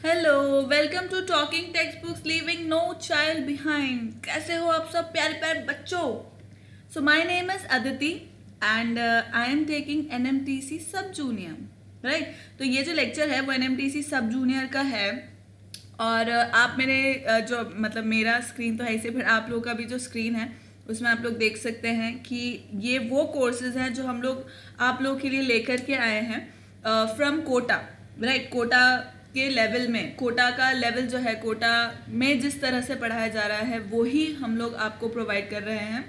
Hello, welcome to talking text books leaving no child behind. कैसे हो आप सब प्यारे प्यारे बच्चों? So my name is Aditi and I am taking NMTC sub junior. Right, तो ये जो लेक्चर है वो एनएमटीसी सब जूनियर का है। और आप मेरे जो मतलब मेरा स्क्रीन तो है इसे, फिर आप लोगों का भी जो स्क्रीन है उसमें आप लोग देख सकते हैं कि ये वो कोर्सेज हैं जो हम लोग आप लोगों के लिए लेकर के आए हैं फ्रॉम कोटा। राइट, कोटा के लेवल में, कोटा का लेवल जो है, कोटा में जिस तरह से पढ़ाया जा रहा है वो ही हम लोग आपको प्रोवाइड कर रहे हैं।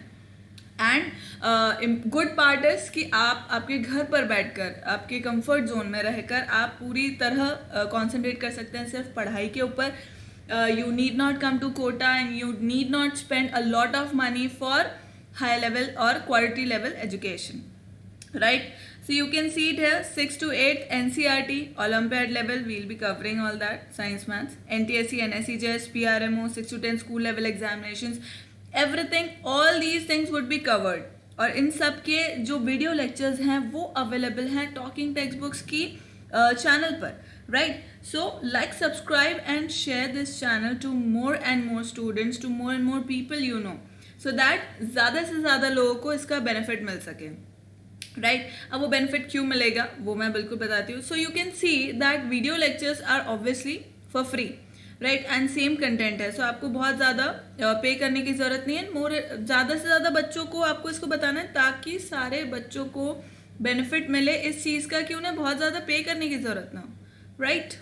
एंड गुड पार्ट इज कि आप आपके घर पर बैठकर आपके कंफर्ट जोन में रहकर आप पूरी तरह कंसंट्रेट कर सकते हैं सिर्फ पढ़ाई के ऊपर। You need not come to Kota and you need not spend a lot of money for high level और quality level education. Right, so you can see it here, 6 to 8 NCERT Olympiad level, we'll be covering all that, science, maths, NTSC, NSE, JS, PRMO, 6 to 10 school level examinations, everything, all these things would be covered। और इन सब के जो video lectures हैं वो available हैं talking text books की channel पर। Right, so like, subscribe and share this channel to more and more students, to more and more people you know, so that ज़्यादा से ज़्यादा लोगों को इसका बेनिफिट मिल सके। राइट, अब वो बेनिफिट क्यों मिलेगा वो मैं बिल्कुल बताती हूँ। So you can see that video lectures are obviously for free. Right, and same content है, सो आपको बहुत ज़्यादा पे करने की ज़रूरत नहीं है। मोर ज़्यादा से ज़्यादा बच्चों को आपको इसको बताना है ताकि सारे बच्चों को बेनिफिट मिले इस चीज़ का कि उन्हें बहुत ज़्यादा पे करने की ज़रूरत ना हो। राइट,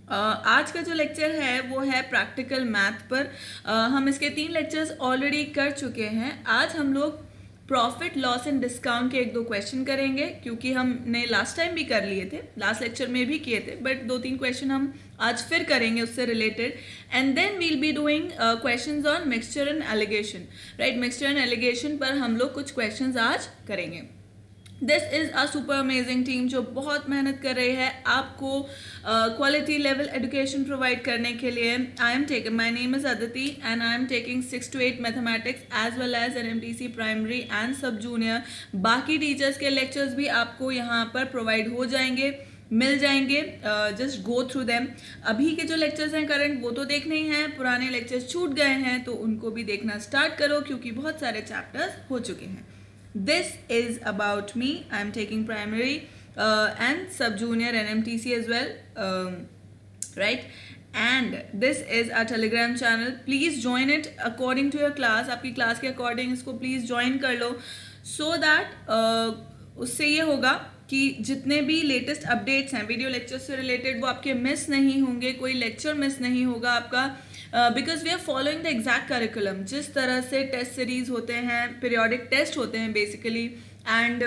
आज का जो लेक्चर है वो है प्रैक्टिकल मैथ पर। हम इसके 3 लेक्चर्स ऑलरेडी कर चुके हैं। आज हम लोग प्रॉफिट, लॉस एंड डिस्काउंट के 1-2 क्वेश्चन करेंगे क्योंकि हमने लास्ट टाइम भी कर लिए थे, लास्ट लेक्चर में भी किए थे, बट 2-3 क्वेश्चन हम आज फिर करेंगे उससे related. And then we'll be doing questions on mixture and alligation. Right, mixture and alligation पर हम लोग कुछ क्वेश्चंस आज करेंगे। This is a super amazing team जो बहुत मेहनत कर रही है आपको क्वालिटी लेवल एजुकेशन प्रोवाइड करने के लिए। I am taking, my name is Aditi and I am taking 6 to 8 mathematics as well as NMTC primary and sub junior. बाकी टीचर्स के लेक्चर्स भी आपको यहाँ पर प्रोवाइड हो जाएंगे, मिल जाएंगे। Just go through them. अभी के जो लेक्चर्स हैं करंट वो तो देखने ही हैं, पुराने लेक्चर्स छूट गए हैं तो उनको भी देखना स्टार्ट करो क्योंकि बहुत सारे चैप्टर्स हो चुके हैं। This is about me. I'm taking primary and sub junior NMTC as well. Right, and this is our telegram channel. Please join it according to your class. आपकी क्लास के अकॉर्डिंग इसको प्लीज़ ज्वाइन कर लो so that उससे ये होगा कि जितने भी लेटेस्ट अपडेट्स हैं वीडियो लेक्चर से रिलेटेड वो आपके मिस नहीं होंगे, कोई लेक्चर मिस नहीं होगा आपका। Because we are following the exact curriculum. जिस तरह से टेस्ट सीरीज होते हैं, पीरियोडिक टेस्ट होते हैं बेसिकली, एंड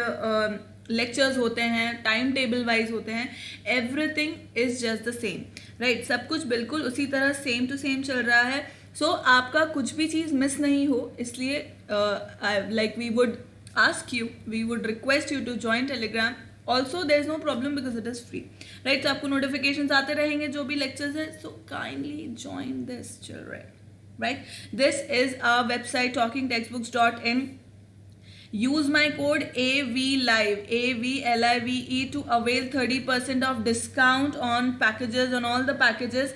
लेक्चर्स होते हैं, टाइम टेबल वाइज होते हैं, everything is just the same. Right, सब कुछ बिल्कुल उसी तरह सेम टू सेम चल रहा है। सो आपका कुछ भी चीज़ मिस नहीं हो, इसलिए like we would ask you, we would request you to join telegram. Also there is no problem because it is free. Right, so आपको notifications आते रहेंगे जो भी lectures है, so kindly join this children. Right, this is our website talkingtextbooks.in. Use my code AVLIVE, AVLIVE, to avail 30% of discount on packages, on all the packages.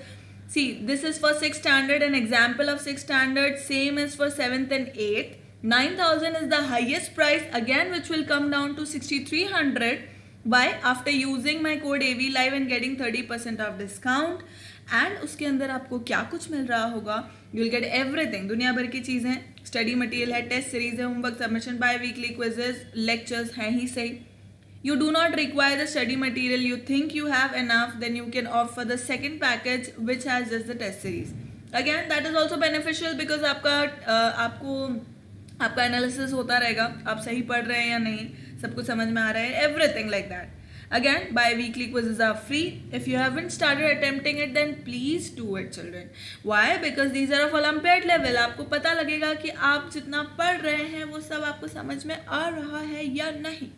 See, this is for 6th standard, an example of 6th standard, same is for 7th and 8th. 9,000 is the highest price again, which will come down to 6,300. Why? After using my code AVLIVE and getting 30% of discount. And उसके अंदर आपको क्या कुछ मिल रहा होगा? You will get everything, दुनिया भर की चीज़ें, स्टडी मटेरियल है, टेस्ट सीरीज है, homework submission, biweekly quizzes, lectures हैं ही सही। You do not require the study material. You think you have enough, then you can opt for the second package which has just the test series. Again, that is also beneficial because आपका analysis होता रहेगा, आप सही पढ़ रहे हैं या नहीं, सब कुछ समझ में आ रहा है, everything like that. Again, bi-weekly quizzes are free. If you haven't started attempting it, then please do it, children. Why? Because these are of Olympiad level. आपको पता लगेगा कि आप जितना पढ़ रहे हैं वो सब आपको समझ में आ रहा है या नहीं।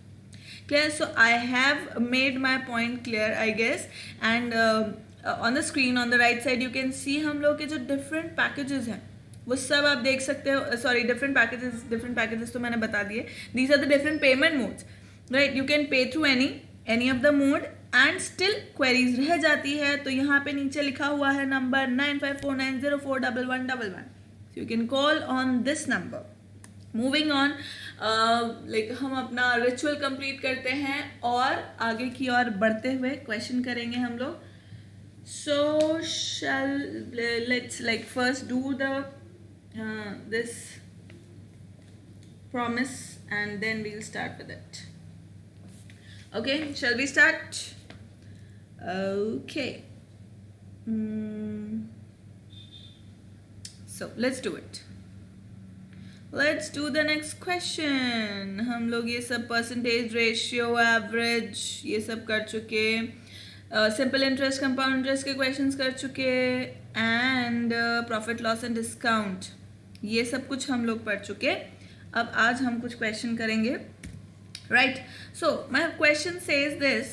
Clear? So I have made my point clear, I guess. And on the screen, on the right side, you can see हम लोग के जो different packages हैं वो सब आप देख सकते हो। सॉरी, different packages तो मैंने बता दिए। These are the different payment modes. Right? You can pay through any of the mode, and still queries रह जाती है, तो यहाँ पे नीचे लिखा हुआ है number 9549041111, you can call on this number. Moving on, like हम अपना रिचुअल कंप्लीट करते हैं और आगे की ओर बढ़ते हुए क्वेश्चन करेंगे हम लोग. So let's like first do the this promise and then we'll start with it. Okay, shall we start? Okay. So let's do it. Let's do the next question. हम लोग ये सब परसेंटेज रेशियो एवरेज ये सब कर चुके, simple interest compound interest के questions कर चुके, and profit loss and discount ये सब कुछ हम लोग पढ़ चुके. अब आज हम कुछ क्वेश्चन करेंगे, right. So my question says this,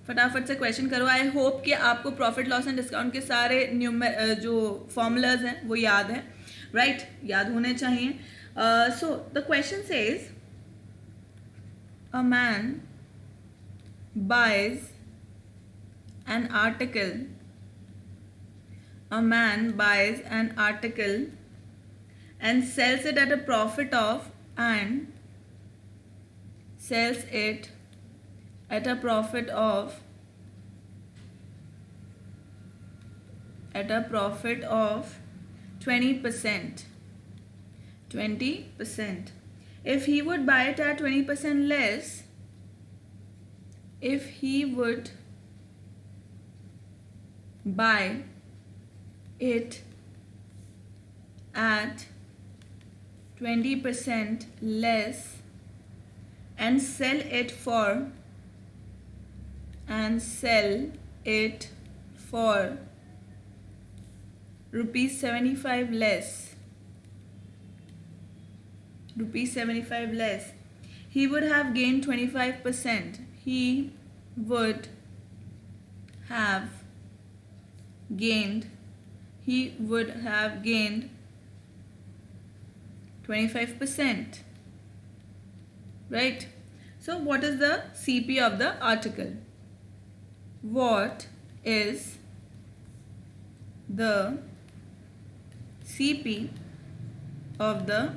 फटाफट से क्वेश्चन करो. आई होप कि आपको प्रॉफिट लॉस एंड डिस्काउंट के सारे जो फॉर्मूलाज हैं वो याद हैं, राइट, याद होने चाहिए. So the question says a man buys an article, a man buys an article and sells it at a profit of, and sells it at a profit of 20%. 20%. If he would buy it at 20% less, if he would buy it at 20% less and sell it for rupees 75 less, he would have gained 25%. He would have gained 25%, right? So what is the CP of the article? What is the CP of the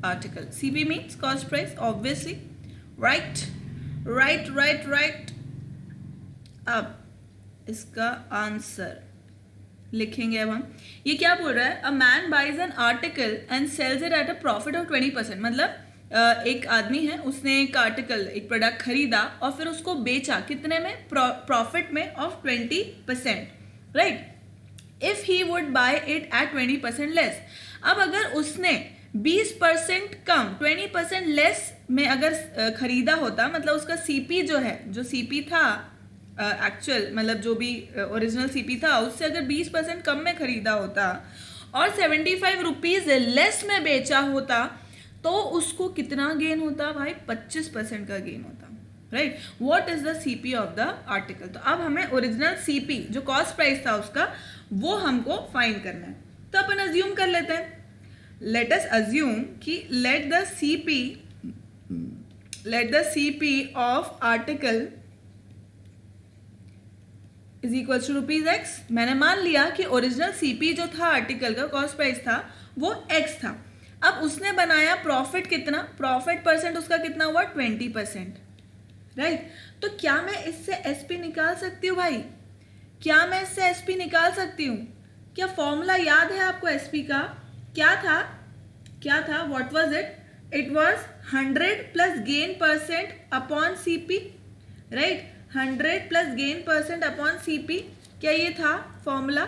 article? CP means cost price, obviously, right. अब इसका answer लिखेंगे. अब हम ये क्या बोल रहा है, a man buys an article and sells it at a profit of 20%. मतलब एक आदमी है, उसने एक आर्टिकल, एक प्रोडक्ट खरीदा और फिर उसको बेचा कितने में, प्रॉफिट में of 20%, right. If he would buy it at 20% less. अब अगर उसने 20% कम 20% लेस में अगर खरीदा होता, मतलब उसका सीपी जो है, जो सीपी था एक्चुअल, मतलब जो भी ओरिजिनल सीपी था, उससे अगर 20% कम में खरीदा होता और 75 रुपीज लेस में बेचा होता, तो उसको कितना गेन होता भाई, 25% का गेन होता, right. What is the CP of the article? तो अब हमें ओरिजिनल सीपी जो कॉस्ट प्राइस था उसका, वो हमको फाइंड करना है. तो अपन अज्यूम कर लेते हैं, लेट अस अज्यूम कि let the CP of article is equal to ₹X. मैंने मान लिया कि ओरिजिनल सीपी जो था आर्टिकल का, कॉस्ट प्राइस था, वो X था. अब उसने बनाया प्रॉफिट कितना, प्रॉफिट परसेंट उसका कितना हुआ, 20%, राइट. तो क्या मैं इससे एसपी निकाल सकती हूँ भाई? क्या मैं इससे एसपी निकाल सकती हूँ? क्या फॉर्मूला याद है आपको एसपी का? क्या था what was it? It was 100 plus gain percent upon CP, right. 100 plus gain percent upon CP. क्या ये था फॉर्मूला?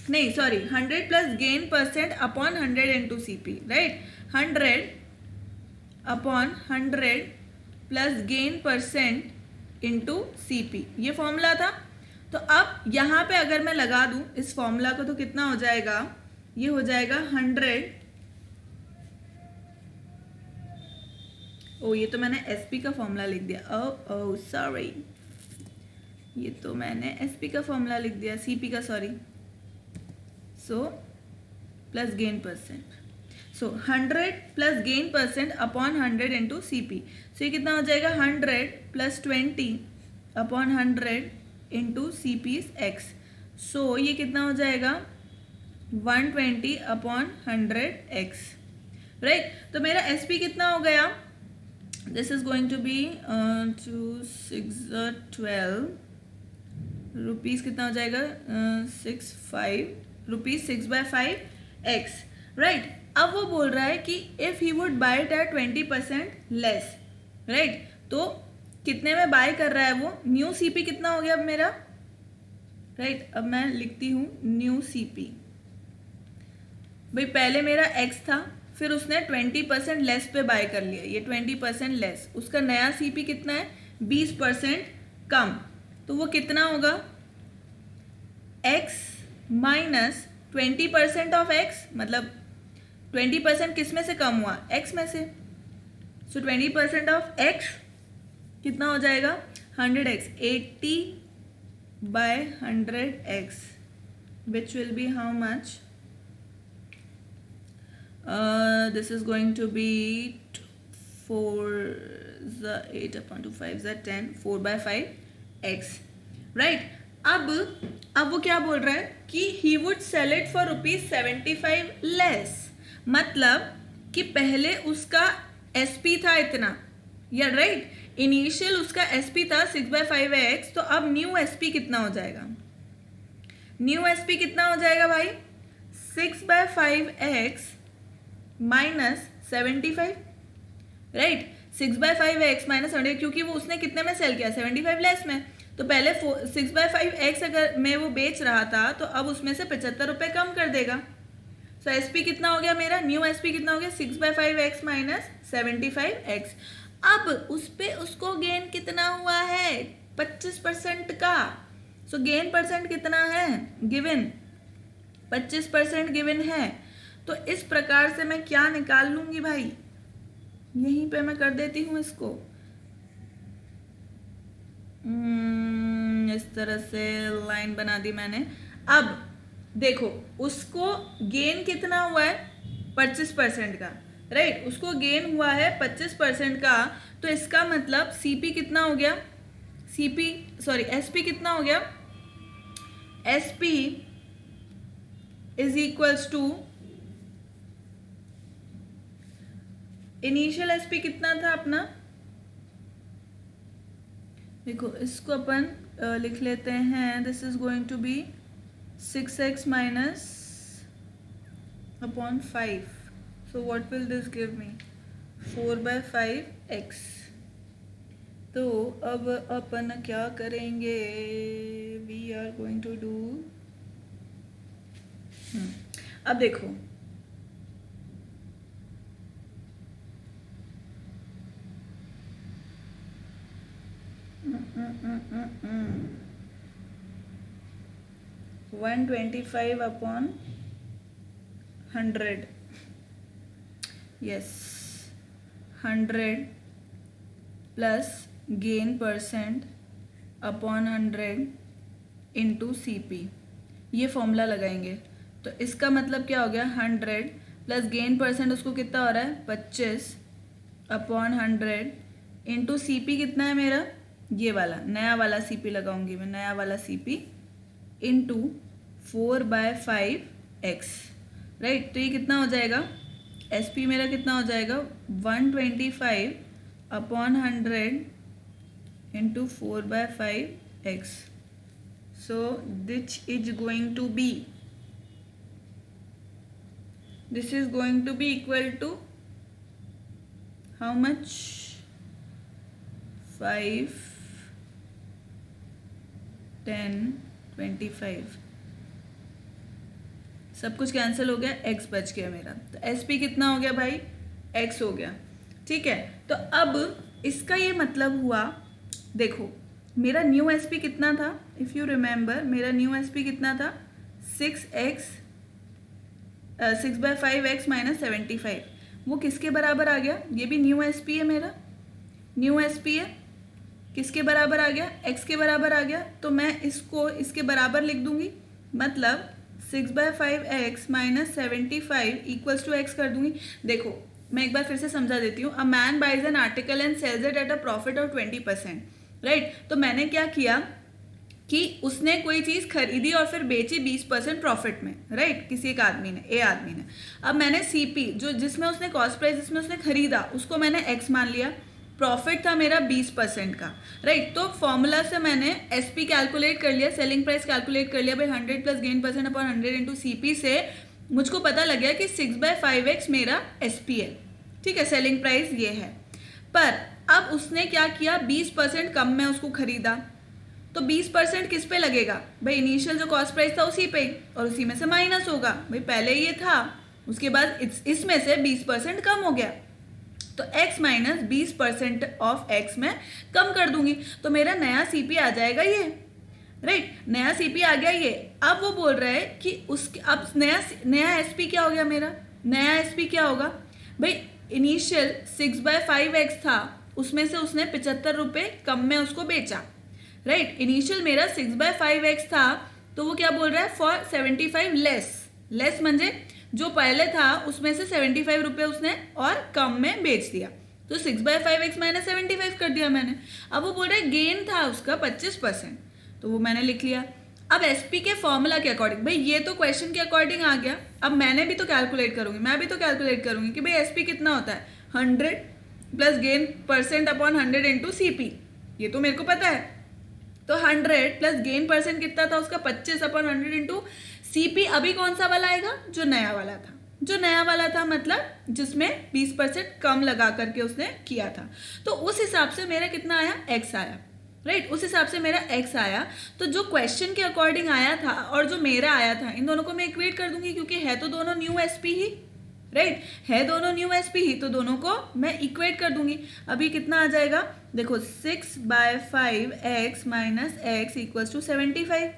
नहीं, sorry, 100 plus gain percent upon 100 into CP, right. 100 upon 100 plus gain percent into CP, ये formula था. तो अब यहाँ पे अगर मैं लगा दूं इस फॉर्मूला को, तो कितना हो जाएगा, ये हो जाएगा 100. ये तो मैंने एसपी का फॉर्मूला लिख दिया. सॉरी, ये तो मैंने एसपी का फॉर्मूला लिख दिया, सीपी का, sorry. So plus gain percent, so 100 plus gain percent upon 100 into CP. So ये कितना हो जाएगा, 100 plus 20 upon 100 into C P is X. So ये कितना हो जाएगा 120 अपॉन 100 एक्स. राइट. तो मेरा एस पी कितना हो गया. This is going to be 2 6 12 rupees. कितना हो जाएगा 6 5 रुपीज़ 6/5 एक्स. राइट. अब वो बोल रहा है कि if he would buy it at 20% less. Right. तो कितने में बाय कर रहा है वो. न्यू सीपी कितना हो गया अब मेरा. राइट. अब मैं लिखती हूँ न्यू सीपी. भाई पहले मेरा एक्स था, फिर उसने 20% लेस पे बाय कर लिया. ये 20% लेस. उसका नया सीपी कितना है 20% कम. तो वो कितना होगा x माइनस 20% ऑफ x. मतलब 20% किस में से कम हुआ x में से. सो 20% ऑफ x कितना हो जाएगा 100x. 80/100x which will be how much. This is going to be 4/8/2 10 4/5x. Right. अब वो क्या बोल रहा है कि he would sell it for ₹75 less. मतलब कि पहले उसका SP था इतना. या राइट. इनिशियल उसका SP था 6/5x. तो अब न्यू SP कितना हो जाएगा. न्यू SP कितना हो जाएगा भाई 6/5x minus 75. Right. 6/5x minus 75 क्योंकि वो उसने कितने में सेल किया 75 लेस में. तो पहले 6/5x अगर मैं वो बेच रहा था तो अब उसमें से 75 रुपये कम कर देगा. सो SP कितना हो गया मेरा. न्यू SP कितना हो गया 6/5x माइनस 75x. अब उस पे उसको गेन कितना हुआ है 25% का. सो गेन परसेंट कितना है गिवन 25% गिवन है. तो इस प्रकार से मैं क्या निकाल लूंगी भाई. यहीं पे मैं कर देती हूँ इसको. इस तरह से लाइन बना दी मैंने. अब देखो उसको गेन कितना हुआ है 25% का. राइट. उसको गेन हुआ है 25% का. तो इसका मतलब सीपी कितना हो गया एसपी कितना हो गया. SP is equals to initial SP कितना था अपना. देखो इसको अपन लिख लेते हैं. This is going to be 6x minus upon 5. So what will this give me 4/5x. तो अब अपन क्या करेंगे. We are going to do. अब देखो 125 upon 100. Yes, 100 plus gain percent upon 100 into CP. ये फॉर्मूला लगाएंगे. तो इसका मतलब क्या हो गया 100 प्लस गेन परसेंट उसको कितना हो रहा है 25 अपॉन 100 इंटू CP कितना है मेरा. ये वाला नया वाला CP लगाऊंगी मैं. नया वाला CP इंटू 4/5x. राइट. तो ये कितना हो जाएगा SP मेरा कितना हो जाएगा 125 upon 100 into 4/5x. So this is going to be equal to how much 5 10 25. सब कुछ कैंसिल हो गया. x बच गया मेरा. तो SP कितना हो गया भाई x हो गया. ठीक है. तो अब इसका ये मतलब हुआ. देखो मेरा न्यू SP कितना था. इफ़ यू रिमेंबर मेरा न्यू SP कितना था 6/5x माइनस 75. वो किसके बराबर आ गया. ये भी न्यू SP है मेरा. न्यू SP है. किसके बराबर आ गया x के बराबर आ गया. तो मैं इसको इसके बराबर लिख दूंगी. मतलब 6/5x minus 75 equals to x कर दूंगी. देखो मैं एक बार फिर से समझा देती हूँ. A man buys an article and sells it at a profit of 20%. Right. तो मैंने क्या किया कि उसने कोई चीज़ खरीदी और फिर बेची 20% प्रॉफिट में, राइट, किसी एक आदमी ने, ए आदमी ने। अब मैंने सीपी जो जिसमें उसने कॉस्ट प्राइस जिसमें उसने खरीदा उसको मैंने एक्स मान लिया, प्रॉफिट था मेरा 20% का, राइट। तो फॉर्मूला से मैंने एसपी कैलकुलेट कर लिया, सेलिंग प्राइस कैलकुलेट कर लिया भाई, 100 plus gain percent upon 100 into CP से मुझको पता लग गया कि 6/5x मेरा एसपी है, ठीक है, सेलिंग प्राइस ये है। पर अब उसने क्या किया, 20% कम में उसको खरीदा, तो 20% किस पे लगेगा भाई, इनिशियल जो कॉस्ट प्राइस था उसी पे, और उसी में से माइनस होगा भाई, पहले ये था, उसके बाद इसमें से 20% कम हो गया, तो x माइनस 20% ऑफ x में कम कर दूंगी, तो मेरा नया सीपी आ जाएगा ये, राइट, नया सीपी आ गया ये। अब वो बोल रहा है कि उसके अब नया एसपी क्या हो गया, मेरा नया एसपी क्या होगा भाई, इनिशियल 6/5x था, उसमें से उसने 75 रुपये कम में उसको बेचा, राइट। इनिशियल मेरा 6/5x था, तो वो क्या बोल रहा है, फॉर 75 लेस म्हणजे जो पहले था उसमें से 75 रुपये उसने और कम में बेच दिया, तो 6/5x माइनस 75 कर दिया मैंने। अब वो बोल रहा है गेन था उसका 25%, तो वो मैंने लिख लिया। अब एसपी के फॉर्मूला के अकॉर्डिंग, भाई ये तो क्वेश्चन के अकॉर्डिंग आ गया, अब मैंने भी तो कैलकुलेट करूंगी, मैं भी तो कैलकुलेट करूंगी कि भाई एसपी कितना होता है, 100 plus gain percent upon 100 into CP, ये तो मेरे को पता है। तो 100 प्लस गेन परसेंट कितना था उसका, 25 अपॉन 100 इंटू सीपी। अभी कौन सा वाला आएगा, जो नया वाला था, जो नया वाला था मतलब जिसमें 20% कम लगा करके उसने किया था, तो उस हिसाब से मेरा कितना आया, एक्स आया, राइट, उस हिसाब से मेरा एक्स आया। तो जो क्वेश्चन के अकॉर्डिंग आया था और जो मेरा आया था, इन दोनों को मैं इक्वेट कर दूंगी, क्योंकि है तो दोनों न्यू एसपी ही, राइट, है दोनों न्यू एसपी ही, तो दोनों को मैं इक्वेट कर दूंगी। अभी कितना आ जाएगा, देखो 6/5x minus x equals to 75,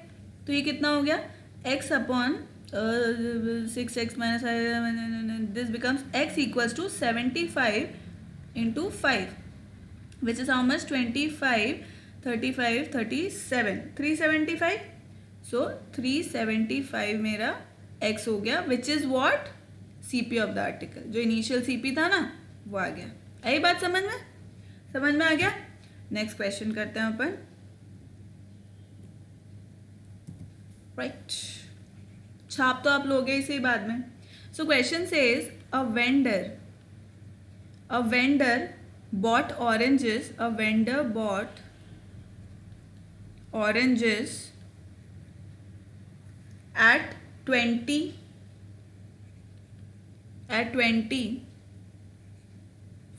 तो ये कितना हो गया, x upon 6x minus, this becomes x equals to 75 into 5 which is how much, 25 35 37 375, so 375 मेरा x हो गया, which is what, CP of the article, जो इनिशियल सीपी था ना वो आ गया। आई बात समझ में आ गया। नेक्स्ट क्वेश्चन करते हैं अपन, राइट, छाप तो आप लोगे इसे बाद में। So question says a vendor bought oranges, a vendor bought oranges at 20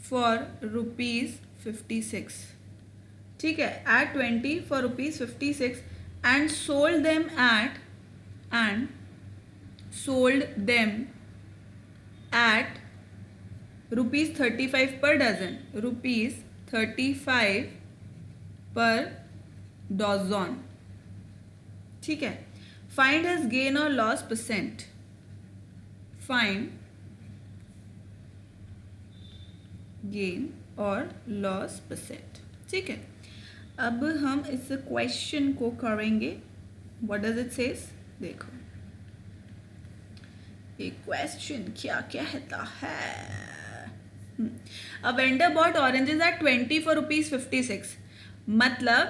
for rupees 56, ठीक है, at 20 for rupees 56 and sold them at rupees 35 per dozen, rupees 35 per dozen, ठीक है। फाइंड हिज गेन और लॉस परसेंट, फाइंड गेन और loss percent, ठीक है। अब हम इस क्वेश्चन को करेंगे, व्हाट डज इट सेज, देखो ये क्वेश्चन क्या कहता है। A vendor bought oranges at 20 for rupees 56, मतलब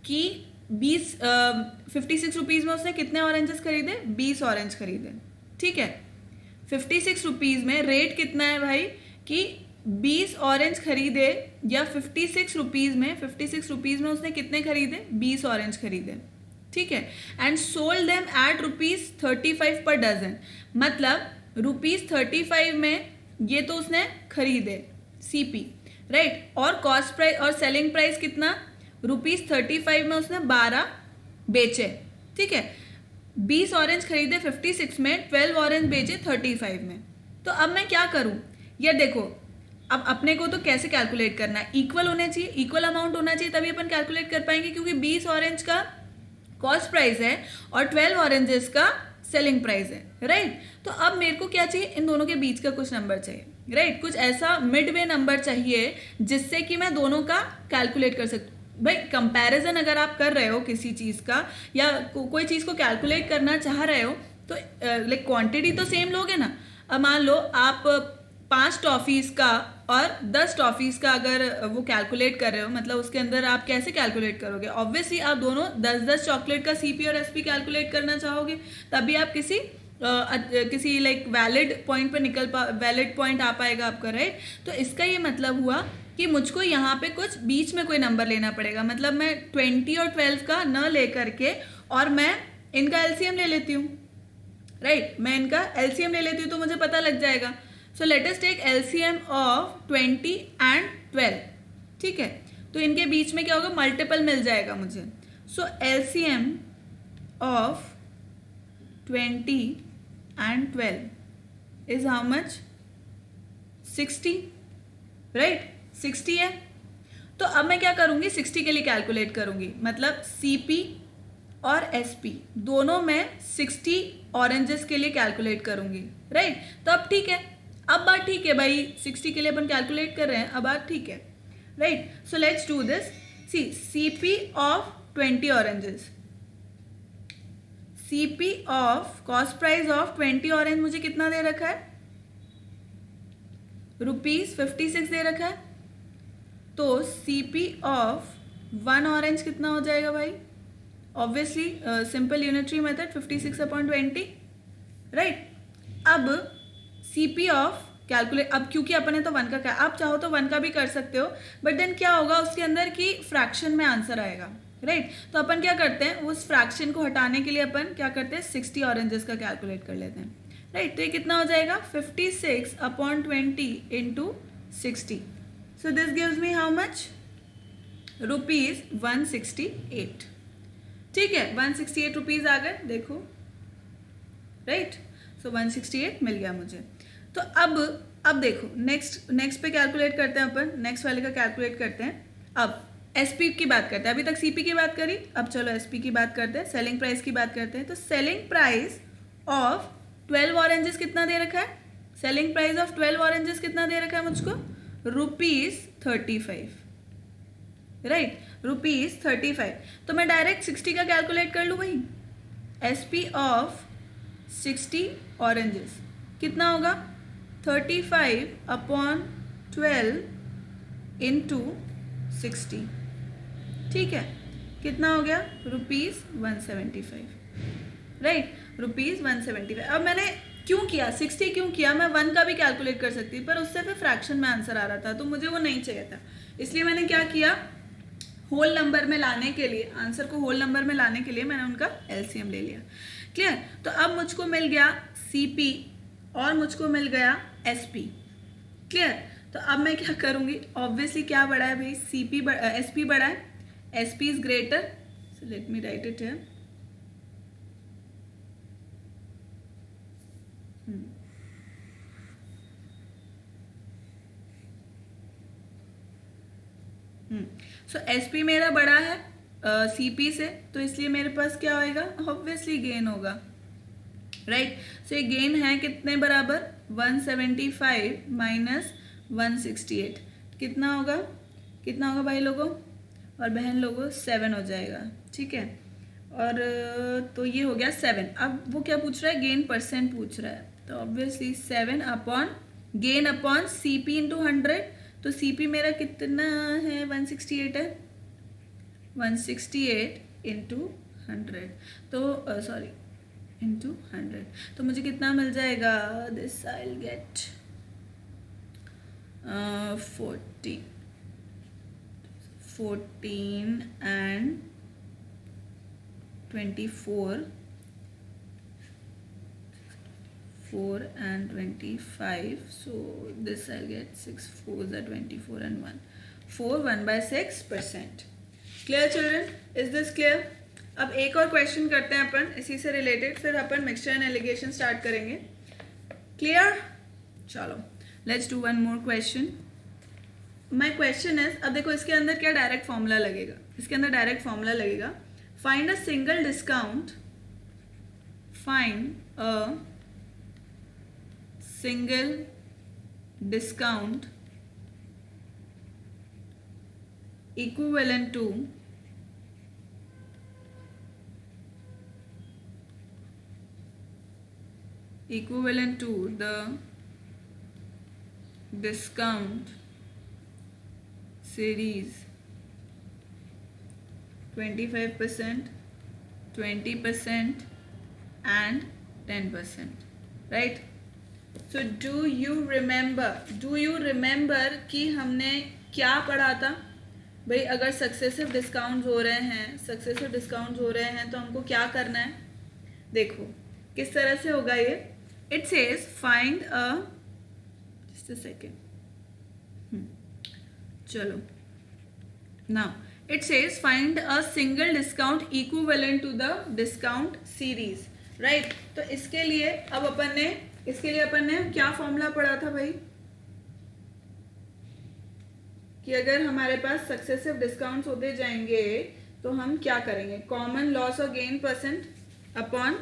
कि 56 रुपीज़ में उसने कितने ऑरेंजेस खरीदे, 20 ऑरेंज खरीदे, ठीक है। 56 रुपीज़ में रेट कितना है भाई कि 20 ऑरेंज खरीदे, या 56 रुपीज़ में उसने कितने खरीदे, 20 ऑरेंज खरीदे, ठीक है। And sold them at rupees 35 per dozen, मतलब रुपीज़ 35 में ये तो उसने खरीदे सीपी, राइट, और कॉस्ट प्राइस और सेलिंग प्राइस कितना, रुपीज़ 35 में उसने 12 बेचे, ठीक है। 20 ऑरेंज खरीदे 56 में, 12 ऑरेंज बेचे 35 में। तो अब मैं क्या करूं, यार देखो अब अपने को तो कैसे कैलकुलेट करना है, इक्वल होने चाहिए, इक्वल अमाउंट होना चाहिए, तभी अपन कैलकुलेट कर पाएंगे, क्योंकि 20 ऑरेंज का कॉस्ट प्राइस है और 12 ऑरेंजेस का सेलिंग प्राइस है, राइट। तो अब मेरे को क्या चाहिए, इन दोनों के बीच का कुछ नंबर चाहिए, राइट, कुछ ऐसा मिडवे नंबर चाहिए जिससे कि मैं दोनों का कैलकुलेट कर सकूं। भाई कंपैरिजन अगर आप कर रहे हो किसी चीज़ का, या कोई चीज़ को कैलकुलेट करना चाह रहे हो, तो लाइक क्वांटिटी तो सेम लोगे ना। अब मान लो आप 5 टॉफीज़ का और 10 टॉफीज़ का अगर वो कैलकुलेट कर रहे हो, मतलब उसके अंदर आप कैसे कैलकुलेट करोगे? ऑब्वियसली आप दोनों 10-10 चॉकलेट का सीपी और एसपी कैलकुलेट करना चाहोगे, तभी आप किसी लाइक वैलिड पॉइंट पर वैलिड पॉइंट आ पाएगा आपका, राइट? तो इसका ये मतलब हुआ कि मुझको यहाँ पे कुछ बीच में कोई नंबर लेना पड़ेगा, मतलब मैं 20 और 12 का न ले करके और मैं इनका एलसीएम ले लेती हूँ, राइट? मैं इनका एलसीएम ले लेती हूँ तो मुझे पता लग जाएगा. So let us take LCM of 20 and 12. ठीक है, तो इनके बीच में क्या होगा, मल्टीपल मिल जाएगा मुझे. So LCM of 20 and 12 is how much? 60, right? 60 है. तो अब मैं क्या करूंगी, 60 के लिए कैलकुलेट करूंगी, मतलब सीपी और एसपी दोनों में 60 ऑरेंजेस के लिए कैलकुलेट करूंगी, राइट? तो अब ठीक है, अब बात ठीक है भाई, 60 के लिए अपन कैलकुलेट कर रहे हैं, अब बात ठीक है, right? So let's do this. See CP of 20 oranges, CP of cost price of 20 orange मुझे कितना दे रखा है? ₹56 दे रखा है. तो सीपी ऑफ 1 ऑरेंज कितना हो जाएगा भाई? Obviously simple unitary method 56/20, right? अब सीपी ऑफ कैलकुलेट, अब क्योंकि अपने तो 1 का, आप चाहो तो 1 का भी कर सकते हो, बट देन क्या होगा उसके अंदर कि फ्रैक्शन में आंसर आएगा, राइट? तो अपन क्या करते हैं, उस फ्रैक्शन को हटाने के लिए अपन क्या करते हैं, 60 ऑरेंजेस का कैलकुलेट कर लेते हैं, राइट? तो ये कितना हो जाएगा, 56/20 into 60. So this gives me how much? ₹168. ठीक है, 168 रुपीज़ आ गए, देखो, राइट? सो 168 मिल गया मुझे. तो अब देखो, नेक्स्ट पे कैलकुलेट करते हैं अपन, नेक्स्ट वाले का कैलकुलेट करते हैं. अब एसपी की बात करते हैं, अभी तक सीपी की बात करी, अब चलो एसपी की बात करते हैं, सेलिंग प्राइस की बात करते हैं. तो सेलिंग प्राइस ऑफ 12 ऑरेंजेस कितना दे रखा है? सेलिंग प्राइस ऑफ 12 ऑरेंजेस कितना दे रखा है मुझको? ₹35, राइट? ₹35. तो मैं डायरेक्ट 60 का कैलकुलेट कर लूँ भाई. एसपी ऑफ 60 ऑरेंजेस कितना होगा? 35/12 इंटू 60. ठीक है, कितना हो गया? ₹175, राइट? ₹175. अब मैंने क्यों किया 60, क्यों किया? मैं 1 का भी कैलकुलेट कर सकती, पर उससे फिर फ्रैक्शन में आंसर आ रहा था, तो मुझे वो नहीं चाहिए था. इसलिए मैंने क्या किया, होल नंबर में लाने के लिए, आंसर को होल नंबर में लाने के लिए मैंने उनका एलसीएम ले लिया. क्लियर? तो अब मुझको मिल गया सीपी और मुझको मिल गया एसपी. क्लियर? तो अब मैं क्या करूँगी, ऑब्वियसली क्या बड़ा है भाई, एसपी बड़ा है, SP is greater. So let me right it here. So SP मेरा बड़ा है सीपी से, तो इसलिए मेरे पास क्या होएगा, ऑब्वियसली गेन होगा, राइट? सो ये गेन है कितने बराबर? 175 माइनस 168. कितना होगा, कितना होगा भाई लोगों और बहन लोगों? 7 हो जाएगा. ठीक है, और तो ये हो गया 7. अब वो क्या पूछ रहा है, गेन परसेंट पूछ रहा है, तो obviously 7 upon gain upon CP into 100. तो सीपी मेरा कितना है? 168 है. 168 इंटू 100, तो सॉरी इंटू 100, तो मुझे कितना मिल जाएगा? This I will get 14 and 24, 4 and 25. So this I'll get 6 4s are 24 and 1. 4 1/6%. Clear children? Is this clear? अब एक और क्वेश्चन करते हैं अपन इसी से रिलेटेड, फिर अपन मिक्सचर एंड एलिगेशन स्टार्ट करेंगे. क्लियर? चलो let's do one more question. My question is, अब देखो इसके अंदर क्या डायरेक्ट फॉर्मूला लगेगा, इसके अंदर डायरेक्ट फॉर्मूला लगेगा. Find a single discount, find a single discount equivalent to the discount series 25%, 20% and 10%, right? So do you remember कि हमने क्या पढ़ा था भाई? अगर सक्सेसिव डिस्काउंट हो रहे हैं तो हमको क्या करना है? देखो किस तरह से होगा ये. It says find a, just a second, चलो now it says find a single discount equivalent to the discount series, right? तो इसके लिए अपन ने क्या फॉर्मूला पढ़ा था भाई कि अगर हमारे पास सक्सेसिव डिस्काउंट्स होते जाएंगे तो हम क्या करेंगे? कॉमन लॉस और गेन परसेंट अपॉन,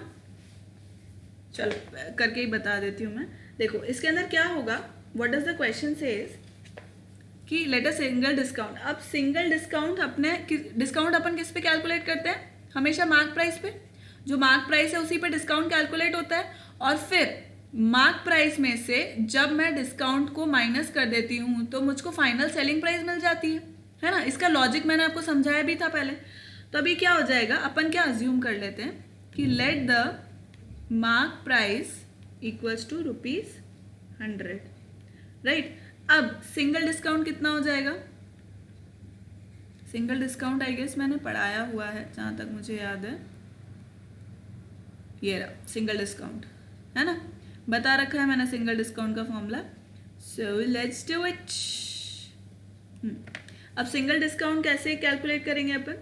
चलो करके ही बता देती हूँ मैं. देखो इसके अंदर क्या होगा, what does the question says कि लेट अ सिंगल डिस्काउंट. अब सिंगल डिस्काउंट अपन किस पे कैलकुलेट करते हैं? हमेशा मार्क प्राइस पे. जो मार्क प्राइस है उसी पे डिस्काउंट कैलकुलेट होता है. और फिर मार्क प्राइस में से जब मैं डिस्काउंट को माइनस कर देती हूँ तो मुझको फाइनल सेलिंग प्राइस मिल जाती है ना? इसका लॉजिक मैंने आपको समझाया भी था पहले. तो अभी क्या हो जाएगा, अपन क्या अज्यूम कर लेते हैं कि let the mark price equals to ₹100, right? अब सिंगल डिस्काउंट कितना हो जाएगा? सिंगल डिस्काउंट आई गेस मैंने पढ़ाया हुआ है जहां तक मुझे याद है. ये रहा सिंगल डिस्काउंट, है ना? बता रखा है मैंने सिंगल डिस्काउंट का formula. So let's do it. अब सिंगल डिस्काउंट कैसे कैलकुलेट करेंगे अपन?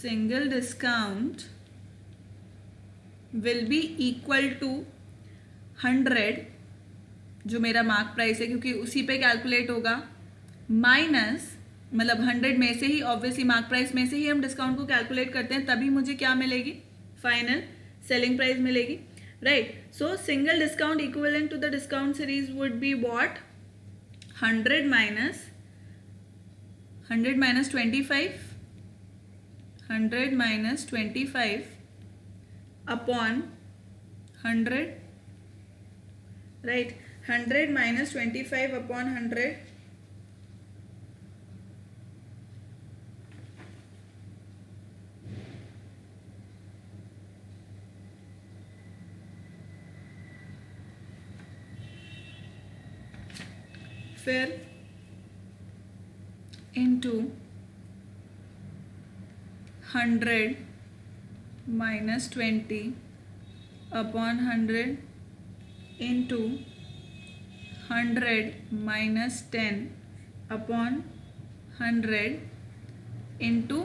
Single discount will be equal to 100, जो मेरा मार्क प्राइस है क्योंकि उसी पे कैलकुलेट होगा, माइनस मतलब 100 में से ही, ऑब्वियसली मार्क प्राइस में से ही हम डिस्काउंट को कैलकुलेट करते हैं, तभी मुझे क्या मिलेगी? फाइनल सेलिंग प्राइस मिलेगी, right? So single discount equivalent to the discount series would be what? 100 minus 25, 100 minus 25 upon 100, right? 100 minus 25 upon 100, फिर into 100 minus 20 upon 100 into 100 minus 10 upon 100 into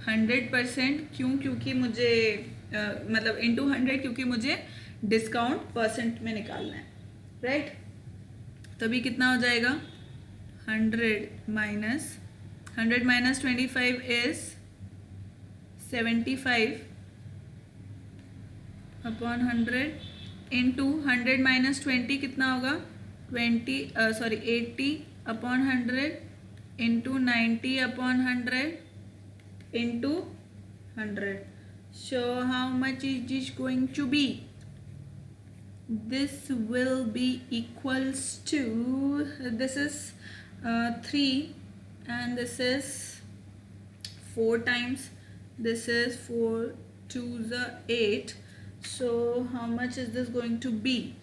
100%. क्यों? क्योंकि मुझे मतलब into 100 क्योंकि मुझे डिस्काउंट परसेंट में निकालना है, राइट? तभी कितना हो जाएगा? 100 minus 25 is 75 upon 100 into 100 minus 20 कितना होगा? 80 upon 100 into 90 upon 100 into 100. So how much is this going to be? This will be equals to, this is 3 and this is 4 times, this is 4 2s are 8. So how much is this going to be?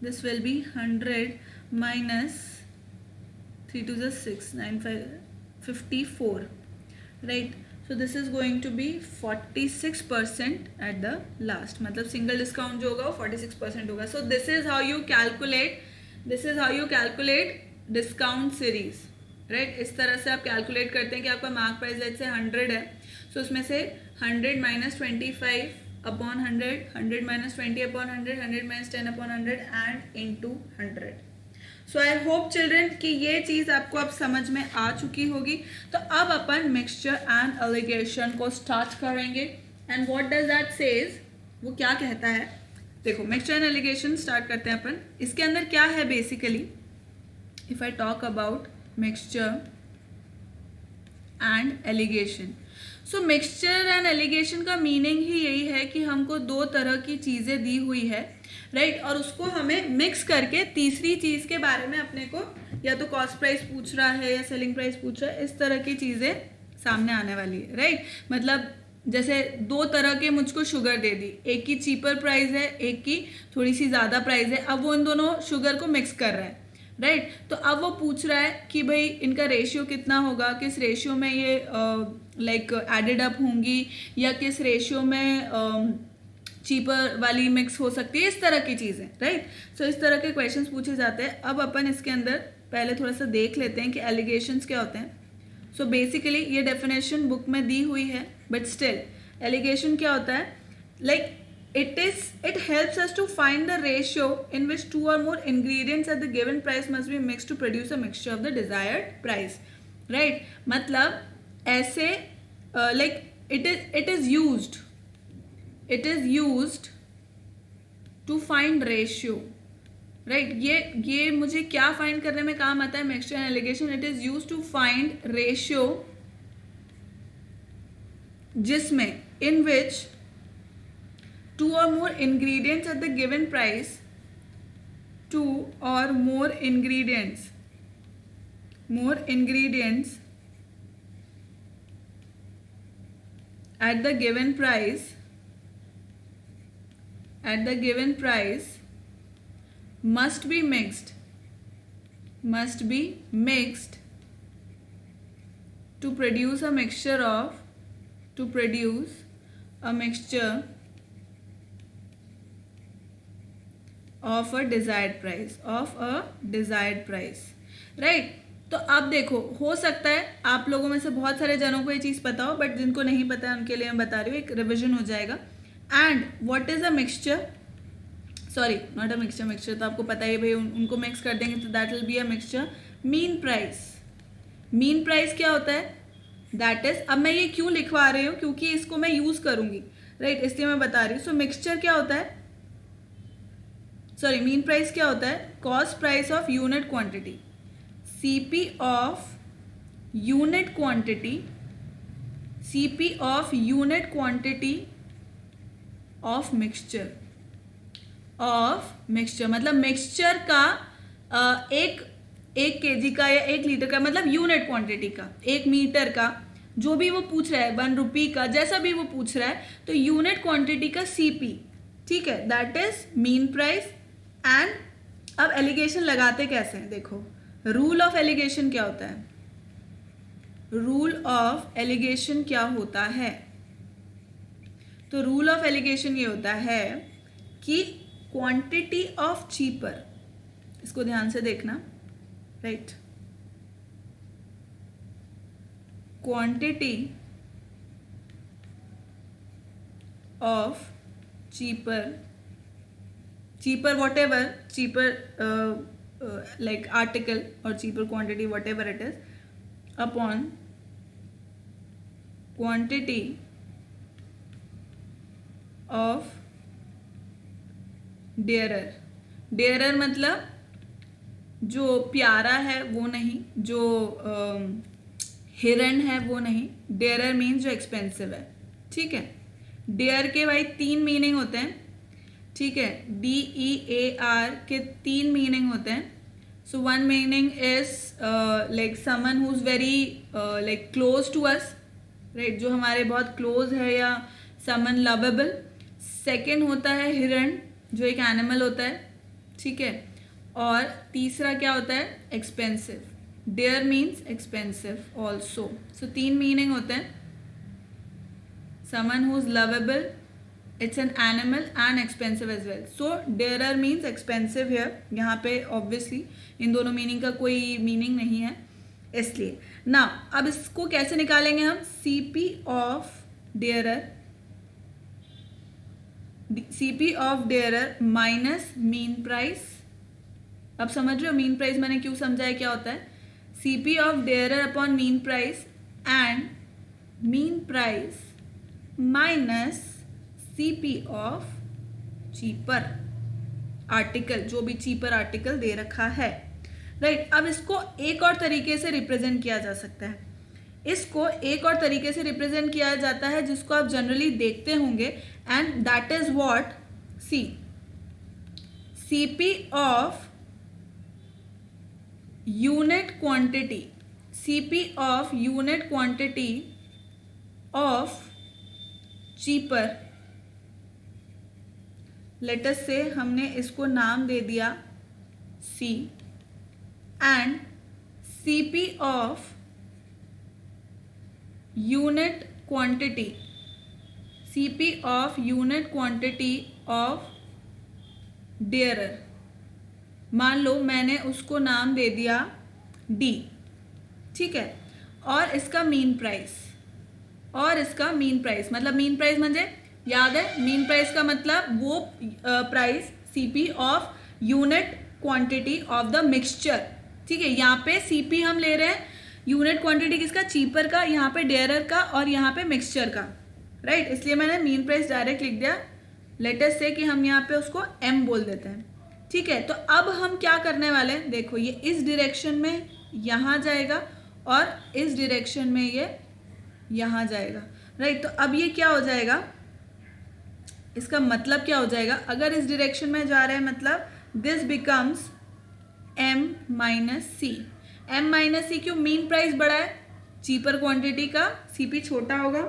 This will be 100 minus 3 2s are 6, 9 5 54, right? So this is going to be 46% at the last. मतलब single discount जो होगा वो 46% होगा. So this is how you calculate discount series, right? इस तरह से आप calculate करते हैं कि आपका मार्क प्राइस लेट से 100 है, सो उसमें से 100 minus 25 upon 100, 100 minus 20 upon 100, 100 minus 10 upon 100 and into 100. So I hope children कि ये चीज़ आपको अब समझ में आ चुकी होगी. तो अब अपन मिक्सचर एंड एलिगेशन को स्टार्ट करेंगे. And what does that says? वो क्या कहता है? देखो मिक्सचर एंड एलिगेशन स्टार्ट करते हैं अपन. इसके अंदर क्या है basically? If I talk about mixture and allegation, so mixture and allegation का मीनिंग ही यही है कि हमको दो तरह की चीज़ें दी हुई है राइट, और उसको हमें मिक्स करके तीसरी चीज़ के बारे में अपने को या तो कॉस्ट प्राइस पूछ रहा है या सेलिंग प्राइस पूछ रहा है, इस तरह की चीज़ें सामने आने वाली है। राइट, मतलब जैसे दो तरह के मुझको शुगर दे दी, एक की चीपर प्राइस है, एक की थोड़ी सी ज़्यादा प्राइस है, अब वो इन दोनों शुगर को मिक्स कर रहा है। राइट, तो अब वो पूछ रहा है कि भाई इनका रेशियो कितना होगा, किस रेशियो में ये लाइक एडेड अप होंगी या किस रेशियो में चीपर वाली मिक्स हो सकती है, इस तरह की चीज़ें। राइट, सो इस तरह के क्वेश्चंस पूछे जाते हैं। अब अपन इसके अंदर पहले थोड़ा सा देख लेते हैं कि एलिगेशंस क्या होते हैं। सो बेसिकली ये डेफिनेशन बुक में दी हुई है, बट स्टिल एलिगेशन क्या होता है, like it helps us to find the ratio in which two or more ingredients at the given price must be mixed to produce a mixture of the desired price. Right, मतलब ऐसे like it is used to find ratio. Right, ये मुझे क्या find करने में काम आता है, mixture and alligation. It is used to find ratio जिसमें in which two or more ingredients at the given price, two or more ingredients at the given price must be mixed to produce a mixture of a desired price. Right, तो अब देखो, हो सकता है आप लोगों में से बहुत सारे जनों को ये चीज़ पता हो, बट जिनको नहीं पता है उनके लिए मैं बता रही हूँ, एक रिविजन हो जाएगा। And what is a mixture, sorry not a mixture तो आपको पता ही भाई, उनको मिक्स कर देंगे तो that will be a mixture. Mean price क्या होता है, दैट इज, अब मैं ये क्यों लिखवा रही हूँ, क्योंकि इसको मैं यूज करूंगी। राइट, इसलिए मैं बता रही हूँ। सो मिक्सचर क्या होता है, सॉरी मीन प्राइस क्या होता है, cost price of unit quantity, CP of unit quantity of mixture मतलब मिक्सचर का एक kg का या 1 लीटर का, मतलब यूनिट क्वांटिटी का, 1 मीटर का, जो भी वो पूछ रहा है, 1 रुपी का, जैसा भी वो पूछ रहा है, तो यूनिट क्वांटिटी का सीपी, ठीक है, that is mean price. And अब एलिगेशन लगाते कैसे हैं, देखो रूल ऑफ एलिगेशन क्या होता है, तो रूल ऑफ एलिगेशन ये होता है कि क्वांटिटी ऑफ चीपर, इसको ध्यान से देखना, right, quantity of cheaper whatever, like article or cheaper quantity, whatever it is, upon quantity of dearer मतलब जो प्यारा है वो नहीं, जो हिरन है वो नहीं, dearer मीन्स जो एक्सपेंसिव है। ठीक है, डेयर के भाई 3 मीनिंग होते हैं, ठीक है, DEAR के 3 मीनिंग होते हैं। So 1 meaning is like someone who is very like close to us, right, जो हमारे बहुत क्लोज है, या समन लवेबल। सेकेंड होता है हिरन, जो एक एनिमल होता है, ठीक है, और तीसरा क्या होता है, expensive. Dear means expensive also. So 3 meaning होते हैं, someone who is lovable, it's an animal and expensive as well. So dearer means expensive here. यहाँ पे obviously इन दोनों मीनिंग का कोई मीनिंग नहीं है, इसलिए ना अब इसको कैसे निकालेंगे हम, CP of dearer minus mean price. अब समझ रहे हो मीन प्राइस मैंने क्यों समझाया क्या होता है, CP of dearer upon mean price and mean price minus CP of cheaper article, जो भी चीपर आर्टिकल दे रखा है, राइट। अब इसको एक और तरीके से रिप्रेजेंट किया जा सकता है, इसको एक और तरीके से रिप्रेजेंट किया जाता है जिसको आप जनरली देखते होंगे, and that is what, see Cp of unit quantity, Cp of unit quantity of cheaper, let us say हमने इसको नाम दे दिया C, and Cp of unit quantity, Cp of unit quantity of dearer, मान लो मैंने उसको नाम दे दिया D, ठीक है, और इसका मीन प्राइस, और इसका मीन प्राइस मतलब मीन प्राइस म्हणजे याद है मीन प्राइस का मतलब वो price Cp of unit quantity of the mixture, ठीक है। यहाँ पे Cp हम ले रहे हैं यूनिट क्वांटिटी किसका, चीपर का, यहाँ पे डेयरर का और यहाँ पे मिक्सचर का, राइट। इसलिए मैंने मीन प्राइस डायरेक्ट लिख दिया। लेट अस से कि हम यहाँ पे उसको M बोल देते हैं, ठीक है। तो अब हम क्या करने वाले हैं, देखो ये इस डायरेक्शन में यहाँ जाएगा और इस डायरेक्शन में ये यहाँ जाएगा, राइट। तो अब ये क्या हो जाएगा, इसका मतलब क्या हो जाएगा, अगर इस डायरेक्शन में जा रहे हैं मतलब this becomes M minus C. M minus C क्यों, मीन प्राइस बड़ा है, चीपर क्वांटिटी का Cp छोटा होगा,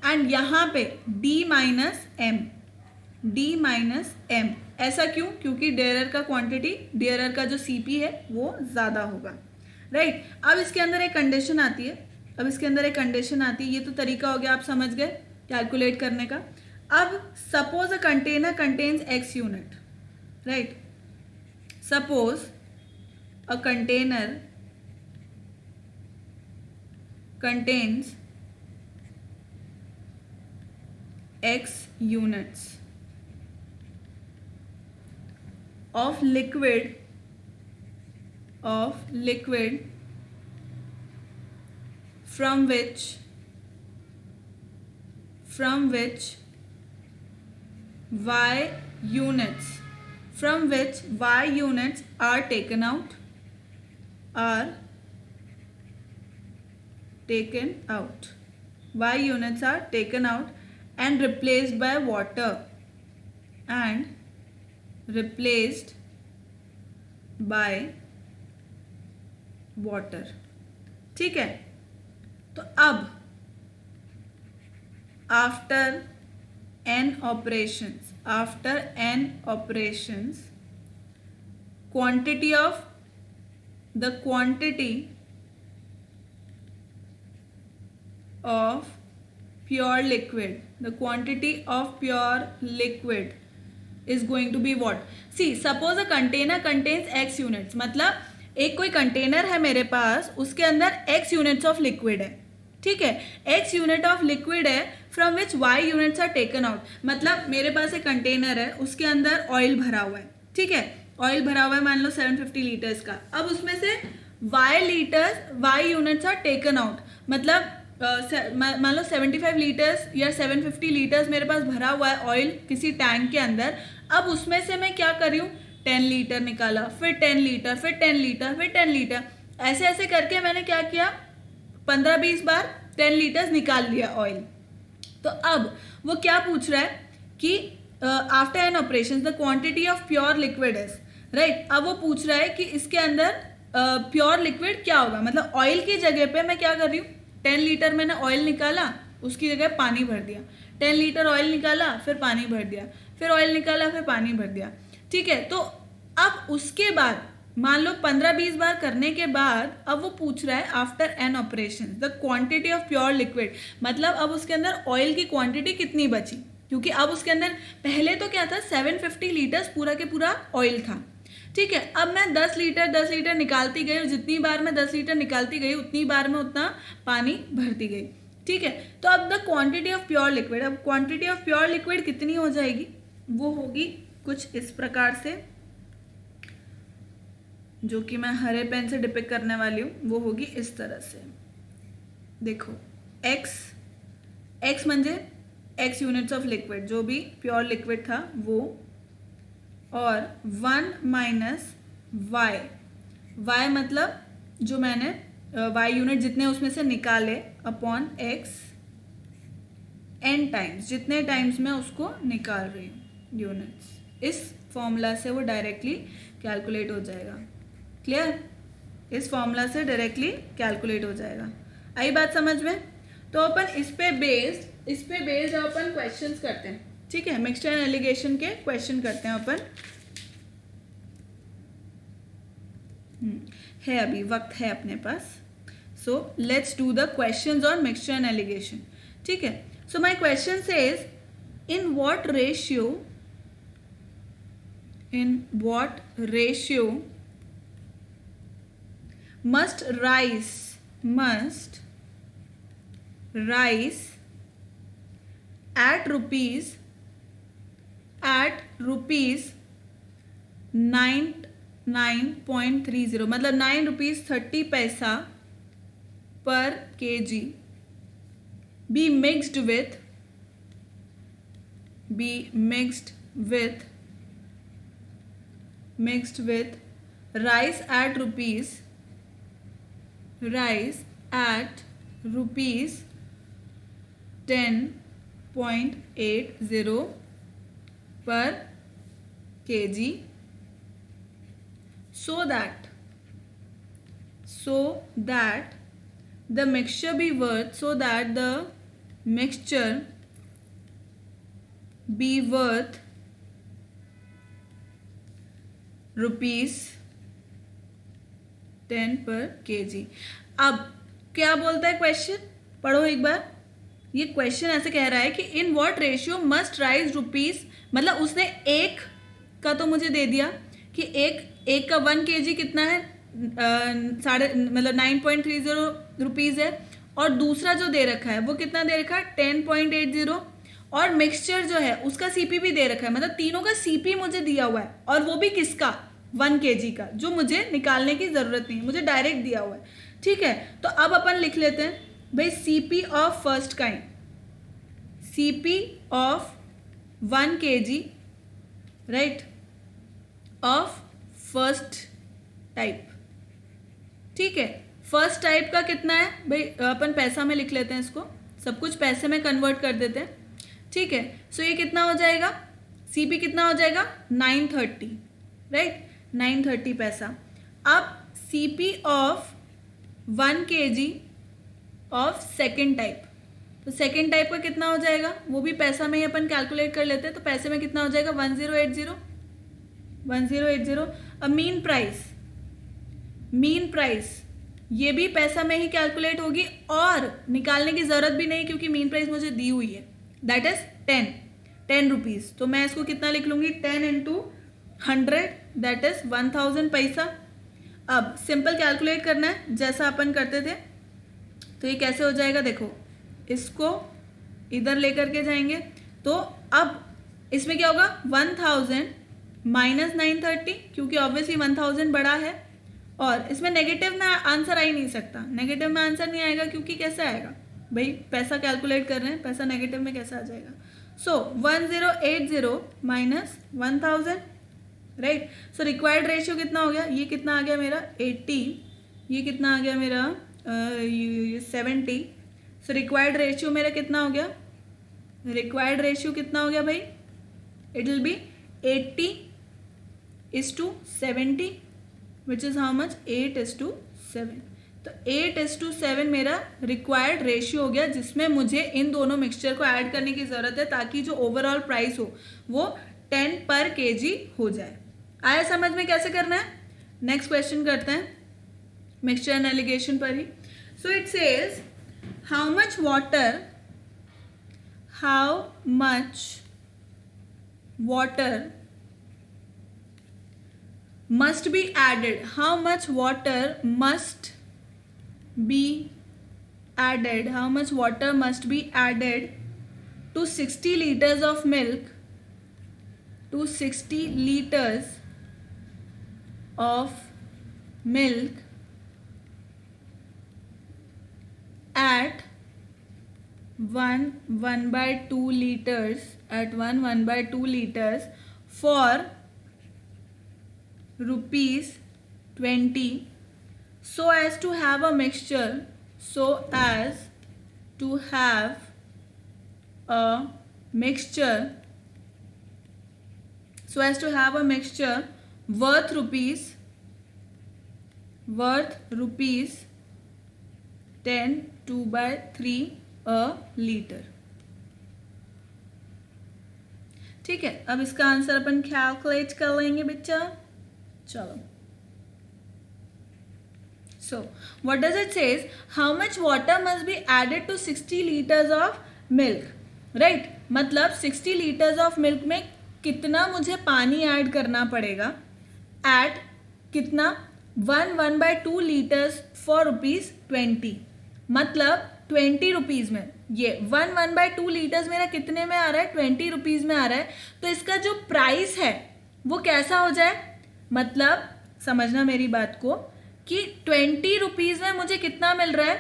एंड यहाँ पे D minus M, D minus M, ऐसा क्यों, क्योंकि डेयरर का क्वांटिटी, डेयरर का जो Cp है वो ज़्यादा होगा, राइट। अब इसके अंदर एक कंडीशन आती है, अब इसके अंदर एक कंडीशन आती है, ये तो तरीका हो गया, आप समझ गए कैलकुलेट करने का। अब suppose a container contains X unit, right. Suppose a container contains X units of liquid from which Y units are taken out, Y units are taken out and replaced by water, ठीक है। तो अब after n operations, quantity of pure liquid is going to be what? See, suppose a container contains X units, मतलब एक कोई container है मेरे पास, उसके अंदर X units of liquid है, ठीक है। X unit of liquid है from which Y units are taken out, मतलब मेरे पास एक कंटेनर है, उसके अंदर ऑयल भरा हुआ है, ठीक है। ऑयल भरा हुआ है मान लो 750 लीटर्स का। अब उसमें से Y units are taken out, मतलब मान लो 75 लीटर्स या 750 लीटर्स मेरे पास भरा हुआ है ऑयल किसी टैंक के अंदर। अब उसमें से मैं क्या कर रही हूँ, 10 लीटर निकाला, फिर 10 लीटर, फिर 10 लीटर, फिर 10 लीटर, ऐसे ऐसे करके मैंने क्या किया, 15-20 बार 10 लीटर्स निकाल लिया ऑयल। तो अब वो क्या पूछ रहा है कि after an operation the quantity of pure liquid is, right. अब वो पूछ रहा है कि इसके अंदर प्योर लिक्विड क्या होगा, मतलब ऑयल की जगह पे मैं क्या कर रही हूँ, 10 लीटर मैंने ऑयल निकाला, उसकी जगह पानी भर दिया, 10 लीटर ऑयल निकाला, फिर पानी भर दिया, फिर ऑयल निकाला, फिर पानी भर दिया, ठीक है। तो अब उसके बाद मान लो 15-20 बार करने के बाद अब वो पूछ रहा है after an operation the quantity of pure liquid, मतलब अब उसके अंदर ऑयल की क्वांटिटी कितनी बची, क्योंकि अब उसके अंदर पहले तो क्या था 750 लीटर्स पूरा के पूरा ऑयल था, ठीक है। अब मैं 10 लीटर निकालती गई और जितनी बार मैं 10 लीटर निकालती गई उतनी बार में उतना पानी भरती गई, ठीक है। तो अब the quantity of pure liquid, अब क्वांटिटी ऑफ प्योर लिक्विड कितनी हो जाएगी, वो होगी कुछ इस प्रकार से, जो कि मैं हरे पेन से डिपिक्ट करने वाली हूँ, वो होगी इस तरह से। देखो x म्हणजे x यूनिट्स ऑफ लिक्विड, जो भी प्योर लिक्विड था वो, और 1 माइनस y मतलब जो मैंने y यूनिट जितने उसमें से निकाले अपॉन x n टाइम्स, जितने टाइम्स मैं उसको निकाल रही हूँ यूनिट्स, इस फॉर्मूला से वो डायरेक्टली कैलकुलेट हो जाएगा। क्लियर? इस फॉर्मूला से डायरेक्टली कैलकुलेट हो जाएगा। आई बात समझ में? तो अपन इस पे बेस्ड अपन क्वेश्चंस करते हैं, ठीक है? मिक्सचर एंड एलिगेशन के क्वेश्चन करते हैं अपन। है अभी वक्त है अपने पास, so let's do the questions on mixture and alligation, ठीक है? So my question says in what ratio must rice at rupees 9.30 मतलब 9 रुपीज 30 पैसा पर kg be mixed with rice at rupees 10.80 per kg so that the mixture be worth rupees 10 पर kg। अब क्या बोलता है क्वेश्चन, पढ़ो एक बार। ये क्वेश्चन ऐसे कह रहा है कि in what ratio must rise rupees, मतलब उसने एक का तो मुझे दे दिया कि एक का 1 kg कितना है, 9.30 रुपीज है, और दूसरा जो दे रखा है वो कितना दे रखा है 10.80, और मिक्सचर जो है उसका सीपी भी दे रखा है, मतलब तीनों का सीपी मुझे दिया हुआ है, और वो भी किसका 1 kg का, जो मुझे निकालने की जरूरत नहीं है, मुझे डायरेक्ट दिया हुआ है, ठीक है? तो अब अपन लिख लेते हैं भाई CP of first kind, CP of 1 kg, right, of first type, ठीक है? फर्स्ट टाइप का कितना है भाई, अपन पैसा में लिख लेते हैं, इसको सब कुछ पैसे में कन्वर्ट कर देते हैं, ठीक है? सो ये कितना हो जाएगा, सीपी कितना हो जाएगा 930, राइट, 930 पैसा। अब CP of 1 kg of second type, तो सेकेंड टाइप का कितना हो जाएगा, वो भी पैसा में ही अपन कैलकुलेट कर लेते हैं, तो पैसे में कितना हो जाएगा 1080। अब मीन प्राइस ये भी पैसा में ही कैलकुलेट होगी, और निकालने की जरूरत भी नहीं, क्योंकि मीन प्राइस मुझे दी हुई है, दैट इज 10 रुपीज। तो मैं इसको कितना लिख लूंगी 10 into 100, दैट इज 1000 पैसा। अब सिंपल कैलकुलेट करना है जैसा अपन करते थे, तो ये कैसे हो जाएगा, देखो इसको इधर लेकर के जाएंगे, तो अब इसमें क्या होगा 1000 माइनस 930, क्योंकि ऑब्वियसली 1000 बड़ा है, और इसमें नेगेटिव में आंसर आ ही नहीं सकता, नेगेटिव में आंसर नहीं आएगा, क्योंकि कैसे आएगा भाई, पैसा कैलकुलेट कर रहे हैं, पैसा नेगेटिव में कैसे आ जाएगा। सो 1080 minus 1000, right. So required ratio कितना हो गया, ये कितना आ गया मेरा 80, ये कितना आ गया मेरा 70। सो रिक्वायर्ड रेशियो मेरा कितना हो गया, रिक्वायर्ड रेशियो कितना हो गया भाई, it will be 80:70, which is how much 8:7। तो 8:7 मेरा रिक्वायर्ड रेशियो हो गया, जिसमें मुझे इन दोनों मिक्सचर को ऐड करने की ज़रूरत है, ताकि जो ओवरऑल प्राइस हो वो 10 पर kg हो जाए। आया समझ में कैसे करना है? नेक्स्ट क्वेश्चन करते हैं मिक्सचर एंड एलिगेशन पर ही। So it says how much water must be added, how much water must be added, how much water must be added to 60 liters of milk, to 60 liters of milk at 1/2 liters, at 1/2 liters for ₹20, so as to have a mixture, so as to have a mixture, so as to have a mixture worth rupees 10 2/3 a liter. ठीक है, अब इसका answer अपन calculate कर लेंगे बच्चा. चलो, so what does it says? How much water must be added to 60 liters of milk? right, मतलब 60 liters of milk में कितना मुझे पानी ऐड करना पड़ेगा एट कितना 1/2 liters for ₹20. मतलब 20 रुपीज में ये 1/2 liters मेरा कितने में आ रहा है 20 रुपीज में आ रहा है. तो इसका जो प्राइस है वो कैसा हो जाए, मतलब समझना मेरी बात को कि 20 रुपीज में मुझे कितना मिल रहा है,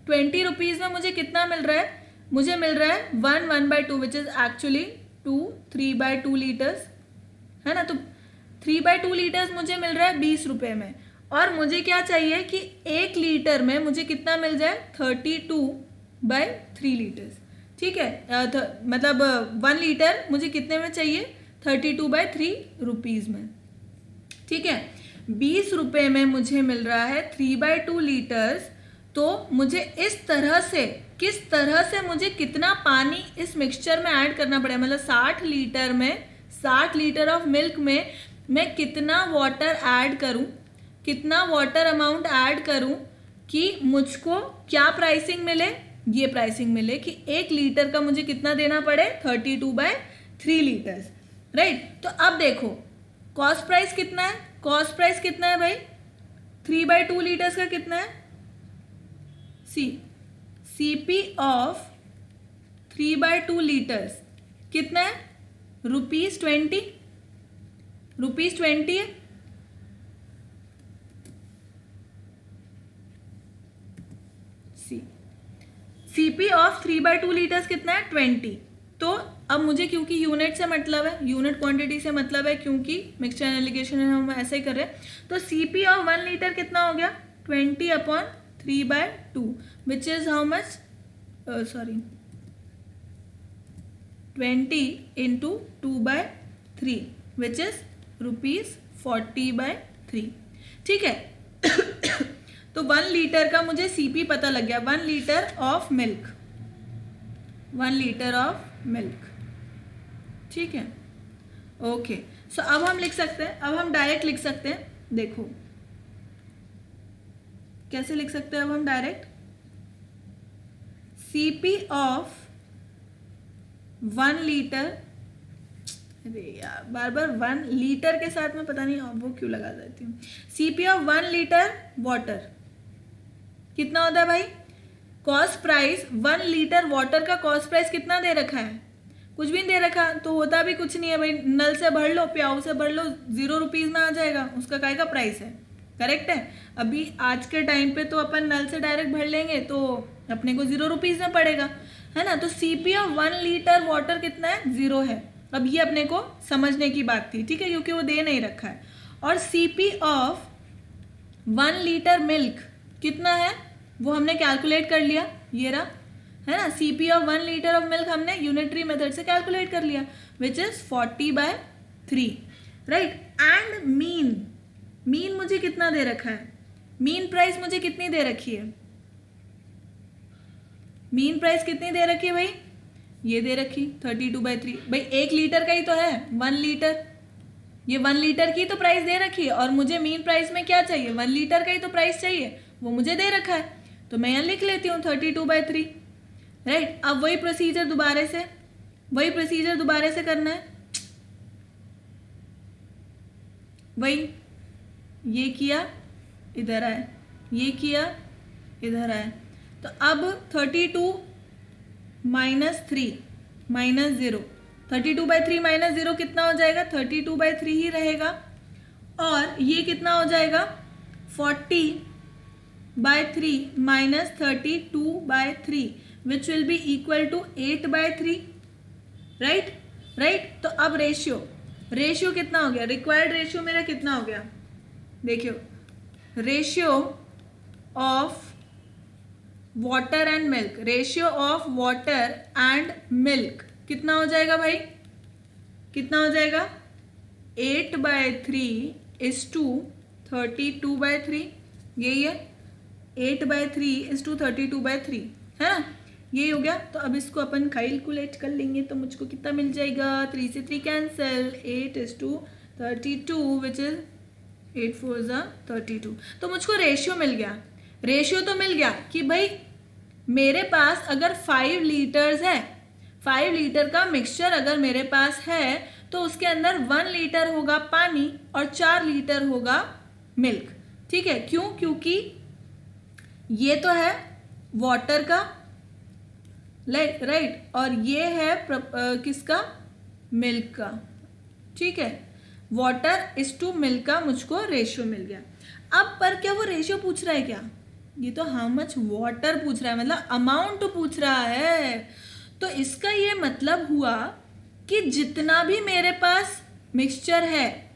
20 रुपीज में मुझे कितना मिल रहा है, मुझे मिल रहा है 1/2 विच इज एक्चुअली 3/2 liters है ना. तो 3/2 liters मुझे मिल रहा है 20 रुपए में, और मुझे क्या चाहिए कि 1 लीटर में मुझे कितना मिल जाए 32/3 liters. ठीक है, मतलब 1 लीटर मुझे कितने में चाहिए 32/3 रुपीज में. ठीक है, 20 रुपए में मुझे मिल रहा है 3/2 liters. तो मुझे इस तरह से किस तरह से मुझे कितना पानी इस मिक्सचर में ऐड करना पड़ेगा, मतलब 60 लीटर में 60 लीटर ऑफ मिल्क में मैं कितना वाटर ऐड करूं, कितना वाटर अमाउंट ऐड करूं कि मुझको क्या प्राइसिंग मिले, ये प्राइसिंग मिले कि 1 लीटर का मुझे कितना देना पड़े 32/3 liters. राइट, तो अब देखो कॉस्ट प्राइस कितना है, कॉस्ट प्राइस कितना है भाई 3/2 liters का कितना है, सीपी ऑफ 3/2 liters कितना है ₹20 है. सीपी ऑफ 3/2 liters कितना है 20. तो अब मुझे क्योंकि यूनिट से मतलब है, यूनिट क्वांटिटी से मतलब है, क्योंकि मिक्सचर एलिगेशन हम ऐसे ही कर रहे हैं, तो सीपी ऑफ 1 लीटर कितना हो गया 20/3/2 विच is how much 20 into 2/3 which is ₹40/3. ठीक है. तो 1 लीटर का मुझे सीपी पता लग गया, 1 litre of milk, 1 litre of milk. ठीक है, ओके. सो अब हम लिख सकते हैं, अब हम डायरेक्ट लिख सकते हैं. देखो कैसे लिख सकते हैं अब हम डायरेक्ट, सीपी ऑफ 1 लीटर, अरे यार बार बार 1 लीटर के साथ में पता नहीं वो क्यों लगा देती हूँ. सीपी ऑफ 1 लीटर वाटर कितना होता है भाई, कॉस्ट प्राइस 1 लीटर वाटर का कॉस्ट प्राइस कितना दे रखा है, कुछ भी नहीं दे रखा, तो होता भी कुछ नहीं है भाई, नल से भर लो, प्याऊ से भर लो, 0 रुपीज में आ जाएगा, उसका काय का प्राइस है. करेक्ट है. अभी आज के टाइम पे तो अपन नल से डायरेक्ट भर लेंगे तो अपने को 0 रुपीज में पड़ेगा, है ना. तो सीपी ऑफ 1 लीटर वाटर कितना है 0 है. अब ये अपने को समझने की बात थी, ठीक है, क्योंकि वो दे नहीं रखा है. और सीपी ऑफ 1 लीटर मिल्क कितना है वो हमने कैलकुलेट कर लिया, ये रहा, है ना. CP of 1 litre of milk हमने यूनिटरी मेथड से कैलकुलेट कर लिया which is 40/3. Right. And mean मुझे कितना दे रखा है, मीन प्राइस मुझे कितनी दे रखी है, मीन प्राइस कितनी दे रखी है भाई, ये दे रखी 32/3. भाई 1 लीटर का ही तो है 1 लीटर, ये 1 लीटर की तो प्राइस दे रखी है, और मुझे मीन प्राइस में क्या चाहिए 1 लीटर का ही तो प्राइस चाहिए, वो मुझे दे रखा है, तो मैं यहाँ लिख लेती हूँ 32/3. राइट. अब वही प्रोसीजर दोबारा से करना है, वही ये किया इधर आए, ये किया इधर आए, तो अब 32 - 3 - 0, 32/3 - 0 कितना हो जाएगा 32/3 ही रहेगा, और ये कितना हो जाएगा 40/3 - 32/3 which will be equal to 8/3. Right. तो अब रेशियो कितना हो गया, रिक्वायर्ड रेशियो मेरा कितना हो गया, देखियो ratio of water and milk, ratio of water and milk कितना हो जाएगा भाई, कितना हो जाएगा 8/3 इज टू 32/3, यही है। 8/3 इज टू 32/3 है ना, यही हो गया। तो अब इसको अपन कैलकुलेट कर लेंगे तो मुझको कितना मिल जाएगा, 3 से 3 cancel, 8 is to 32 which is 8 4 ज़ा 32। तो मुझको रेशियो मिल गया। रेशियो तो मिल गया कि भाई मेरे पास अगर 5 लीटर्स है, 5 लीटर का मिक्सचर अगर मेरे पास है तो उसके अंदर 1 लीटर होगा पानी और 4 लीटर होगा मिल्क। ठीक है, क्यों? क्योंकि ये तो है वाटर का, राइट, और ये है किसका, मिल्क का। ठीक है, वाटर इज टू मिल्क का मुझको रेशियो मिल गया। अब पर क्या वो रेशियो पूछ रहा है क्या? ये तो हाउ मच वाटर पूछ रहा है, मतलब अमाउंट पूछ रहा है। तो इसका ये मतलब हुआ कि जितना भी मेरे पास मिक्सचर है,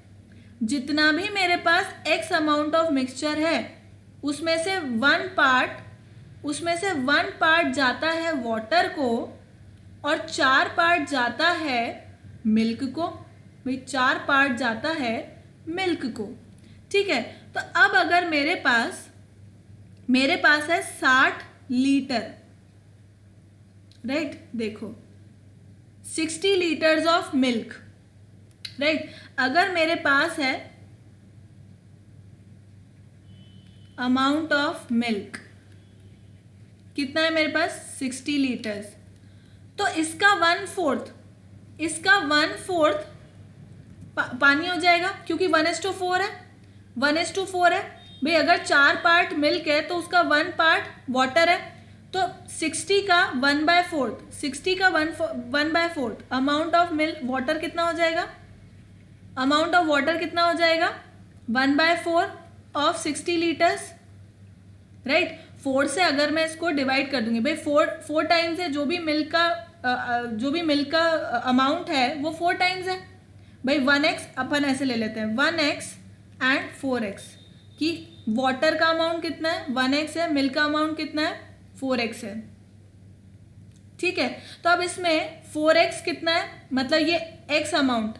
जितना भी मेरे पास एक्स अमाउंट ऑफ मिक्सचर है, उसमें से 1 पार्ट जाता है वाटर को और 4 पार्ट जाता है मिल्क को। भाई 4 पार्ट जाता है मिल्क को। ठीक है, तो अब अगर मेरे पास है 60 लीटर, राइट, देखो 60 लीटर्स ऑफ मिल्क, राइट। अगर मेरे पास है अमाउंट ऑफ मिल्क कितना है मेरे पास, 60 लीटर्स, तो इसका 1/4 पानी हो जाएगा, क्योंकि 1:4 है, 1:4 है। भाई अगर 4 पार्ट मिल्क है तो उसका 1 पार्ट वाटर है, तो 60 का 1/4, 60 का 1/4 अमाउंट ऑफ मिल्क, वाटर कितना हो जाएगा, अमाउंट ऑफ वाटर कितना हो जाएगा, 1/4 ऑफ 60 लीटर्स, राइट। 4 से अगर मैं इसको डिवाइड कर दूंगी, भाई 4 टाइम्स है, जो भी मिल्क का अमाउंट है वो 4 टाइम्स है। भाई 1x अपन ऐसे ले लेते हैं, 1x एंड 4x, कि वाटर का अमाउंट कितना है, 1x है, मिल्क का अमाउंट कितना है, 4x है। ठीक है, तो अब इसमें 4x कितना है, मतलब ये x अमाउंट,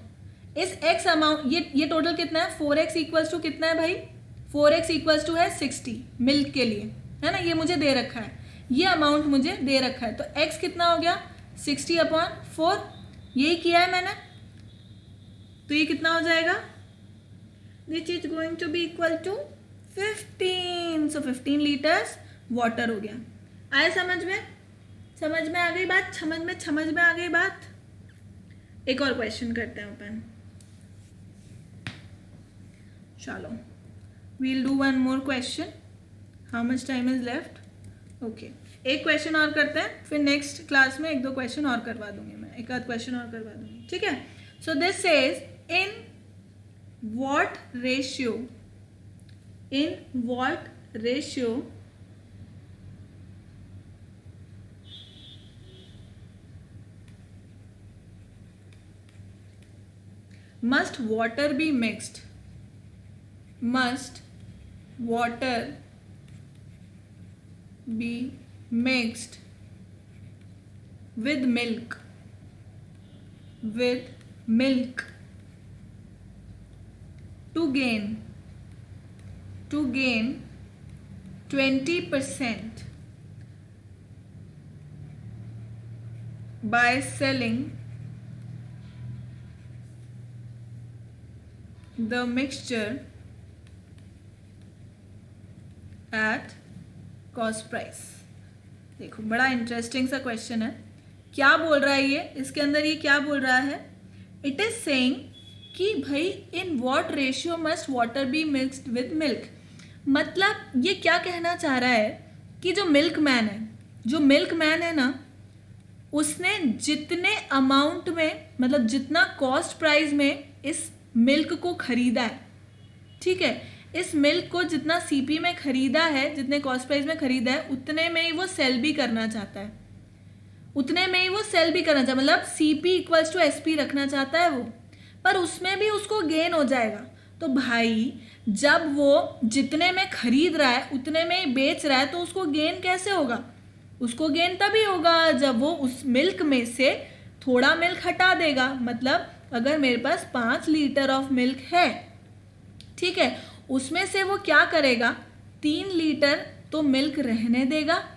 इस x अमाउंट, ये टोटल कितना है, 4x इक्वल्स टू कितना है भाई, 4x इक्वल्स टू है 60 मिल्क के लिए, है ना, ये मुझे दे रखा है, ये अमाउंट मुझे दे रखा है। तो x कितना हो गया, 60/4, यही किया है मैंने, तो ये कितना हो जाएगा, which is going to be equal to 15। So 15 litres water हो गया। आया समझ में आ गई बात, समझ में आ गई बात। एक और क्वेश्चन करते हैं अपन, चलो, we'll do one more question. How much time is left, okay, एक क्वेश्चन और करते हैं, फिर नेक्स्ट क्लास में 1-2 क्वेश्चन और करवा दूंगी मैं, एक आध क्वेश्चन और करवा दूंगी। ठीक है, so this says in what ratio must water be mixed with milk to gain 20% by selling the mixture at cost price। देखो बड़ा इंटरेस्टिंग सा क्वेश्चन है। क्या बोल रहा है ये, इसके अंदर ये क्या बोल रहा है, इट इज सेइंग कि भाई in what ratio must water be mixed with milk. मतलब ये क्या कहना चाह रहा है कि जो मिल्कमैन है ना, उसने जितने अमाउंट में, मतलब जितना कॉस्ट प्राइस में इस मिल्क को खरीदा है, ठीक है, इस मिल्क को जितना सीपी में खरीदा है, जितने कॉस्ट प्राइस में खरीदा है, उतने में ही वो सेल भी करना चाहता है, मतलब सीपी इक्वल्स टू एसपी रखना चाहता है वो, पर उसमें भी उसको गेन हो जाएगा। तो भाई जब वो जितने में खरीद रहा है उतने में ही बेच रहा है, तो उसको गेन कैसे होगा, उसको गेन तभी होगा जब वो उस मिल्क में से थोड़ा मिल्क हटा देगा, मतलब अगर मेरे पास 5 लीटर ऑफ मिल्क है, ठीक है, उसमें से वो क्या करेगा, 3 लीटर तो मिल्क रहने देगा,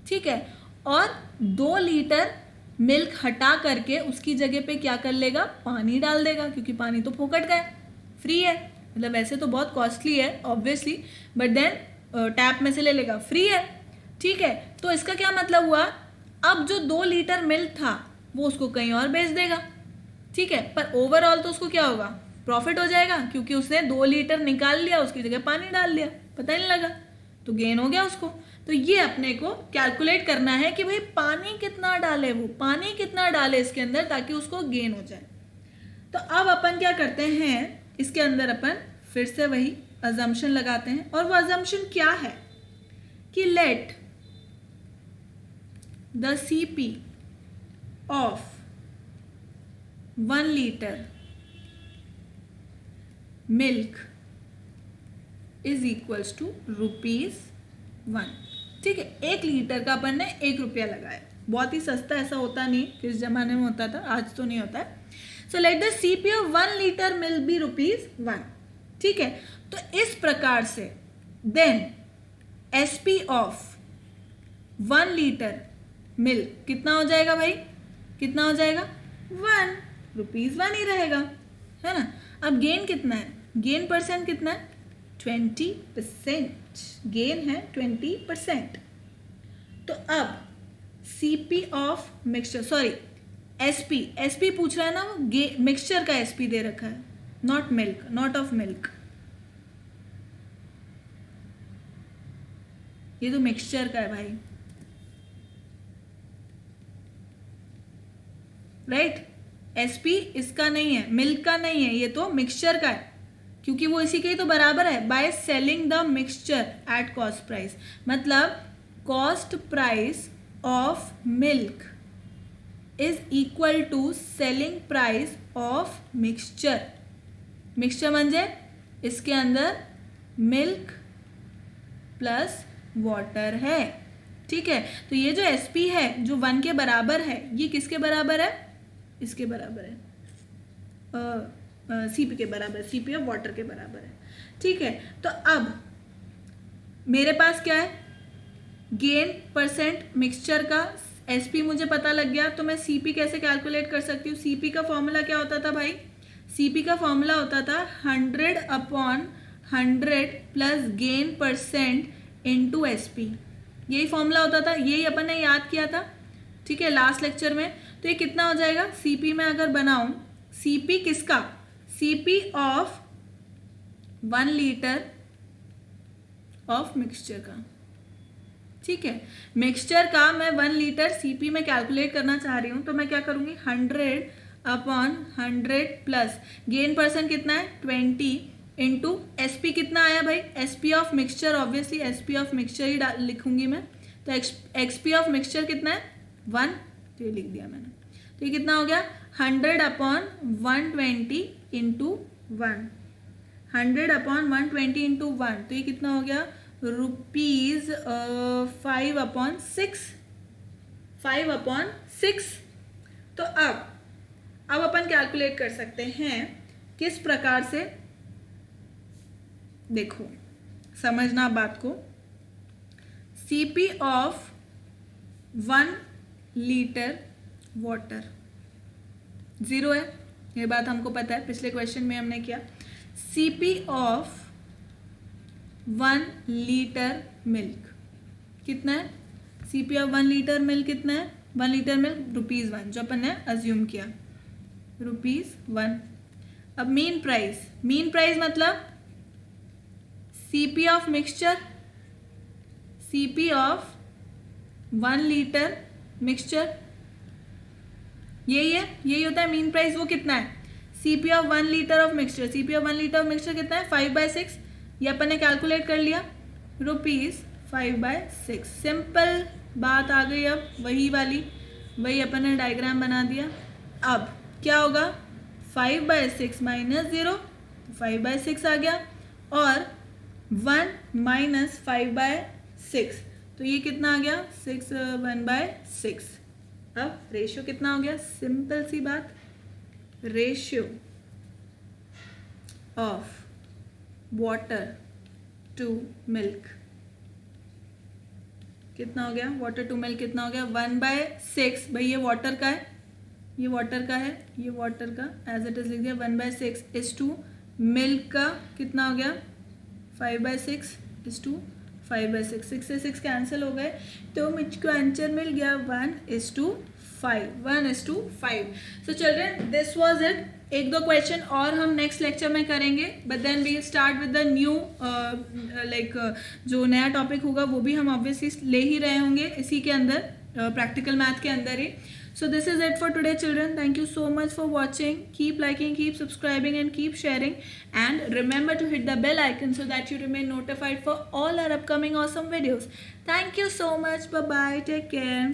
ठीक है, और 2 लीटर मिल्क हटा करके उसकी जगह पे क्या कर लेगा, पानी डाल देगा, क्योंकि पानी तो फोकट का है, फ्री है, मतलब वैसे तो बहुत कॉस्टली है ऑब्वियसली, बट देन टैप में से ले लेगा, फ्री है, ठीक है। तो इसका क्या मतलब हुआ, अब जो 2 लीटर मिल्क था वो उसको कहीं और बेच देगा, ठीक है, पर ओवरऑल तो उसको क्या होगा, प्रॉफिट हो जाएगा, क्योंकि उसने 2 लीटर निकाल लिया, उसकी जगह पानी डाल लिया, पता ही नहीं लगा, तो गेन हो गया उसको। तो ये अपने को कैलकुलेट करना है कि भाई पानी कितना डाले, वो पानी कितना डाले इसके अंदर, ताकि उसको गेन हो जाए। तो अब अपन क्या करते हैं, इसके अंदर अपन फिर से वही अजम्पशन लगाते हैं, और वो अजम्पशन क्या है कि let the CP of 1 litre milk is equals to ₹1, ठीक है। 1 लीटर का अपन ने 1 रुपया लगाया, बहुत ही सस्ता, ऐसा होता नहीं, किस जमाने में होता था, आज तो नहीं होता है। So let the CP of 1 litre milk be ₹1, ठीक है। तो इस प्रकार से then SP of 1 litre milk कितना हो जाएगा भाई, कितना हो जाएगा, ₹1 ही रहेगा, है ना। अब गेन कितना है, गेन परसेंट कितना है, 20%, गेन है 20%। तो अब CP of mixture, sorry SP पूछ रहा है ना, वो मिक्सचर का SP दे रखा है, not milk, not of milk, ये तो मिक्सचर का है भाई, राइट। SP इसका नहीं है, मिल्क का नहीं है, ये तो मिक्सचर का है, क्योंकि वो इसी के ही तो बराबर है, by selling the mixture at cost price, मतलब cost price of milk is equal to selling price of mixture. Mixture म्हणजे इसके अंदर मिल्क प्लस वाटर है, ठीक है। तो ये जो SP है जो 1 के बराबर है, ये किसके बराबर है, इसके बराबर है, CP के बराबर, CP ऑफ वाटर के बराबर है, ठीक है। तो अब मेरे पास क्या है, गेन परसेंट मिक्सचर का, SP मुझे पता लग गया, तो मैं CP कैसे कैलकुलेट कर सकती हूँ। CP का फॉर्मूला क्या होता था भाई, CP का फॉर्मूला होता था 100/100 plus gain percent into SP, यही फॉर्मूला होता था, यही अपन ने याद किया था, ठीक है, लास्ट लेक्चर में। तो ये कितना हो जाएगा, CP में अगर बनाऊं, CP किसका, CP of 1 litre of mixture का, ठीक है। मिक्सचर का मैं 1 लीटर CP में कैलकुलेट करना चाह रही हूं, तो मैं क्या करूंगी, 100/100 प्लस गेन परसेंट कितना है 20 इंटू SP कितना आया भाई, SP of mixture, obviously SP of mixture ही लिखूंगी मैं, तो XP ऑफ मिक्सचर कितना है 1, तो ये लिख दिया मैंने। तो ये कितना हो गया, 100/120 इंटू 1, 100/120 इंटू 1, तो ये कितना हो गया, ₹5/6। तो अब अपन कैलकुलेट कर सकते हैं किस प्रकार से, देखो समझना बात को, CP ऑफ 1 लीटर वाटर 0 है, ये बात हमको पता है, पिछले क्वेश्चन में हमने किया। CP ऑफ 1 लीटर मिल्क कितना है, CP ऑफ 1 लीटर मिल्क कितना है, 1 लीटर मिल्क ₹1, जो अपन ने अज्यूम किया ₹1। अब मीन प्राइस मतलब CP of mixture, CP of 1 litre mixture, यही होता है मीन प्राइस। वो कितना है, CP of 1 litre of mixture, CP of 1 litre of mixture कितना है 5/6, ये अपन ने कैलकुलेट कर लिया, ₹5/6। सिंपल बात आ गई, अब वही अपन ने डायग्राम बना दिया। अब क्या होगा, 5/6 माइनस 0, 5/6 आ गया, और 1 माइनस 5/6, तो ये कितना आ गया 6, 1/6। अब रेशियो कितना हो गया, सिंपल सी बात ratio of water to milk कितना हो गया? वाटर टू मिल्क कितना हो गया? 1/6। भाई ये वाटर का है, ये वाटर का है, ये वाटर का एज इट इज लिख दिया 1/6 इज टू मिल्क का कितना हो गया? 5/6 इज टू 5/6। 6 से 6 कैंसिल हो गए तो मुझको आंसर मिल गया 1:5। 1:5। So children this was it. एक दो क्वेश्चन और हम नेक्स्ट लेक्चर में करेंगे, but then we start with the new like जो नया टॉपिक होगा वो भी हम ऑब्वियसली ले ही रहे होंगे इसी के अंदर, प्रैक्टिकल मैथ के अंदर ही। So this is it for today, children. Thank you so much for watching. Keep liking, keep subscribing and keep sharing, and remember to hit the bell icon so that you remain notified for all our upcoming awesome videos. Thank you so much. Bye bye. Take care.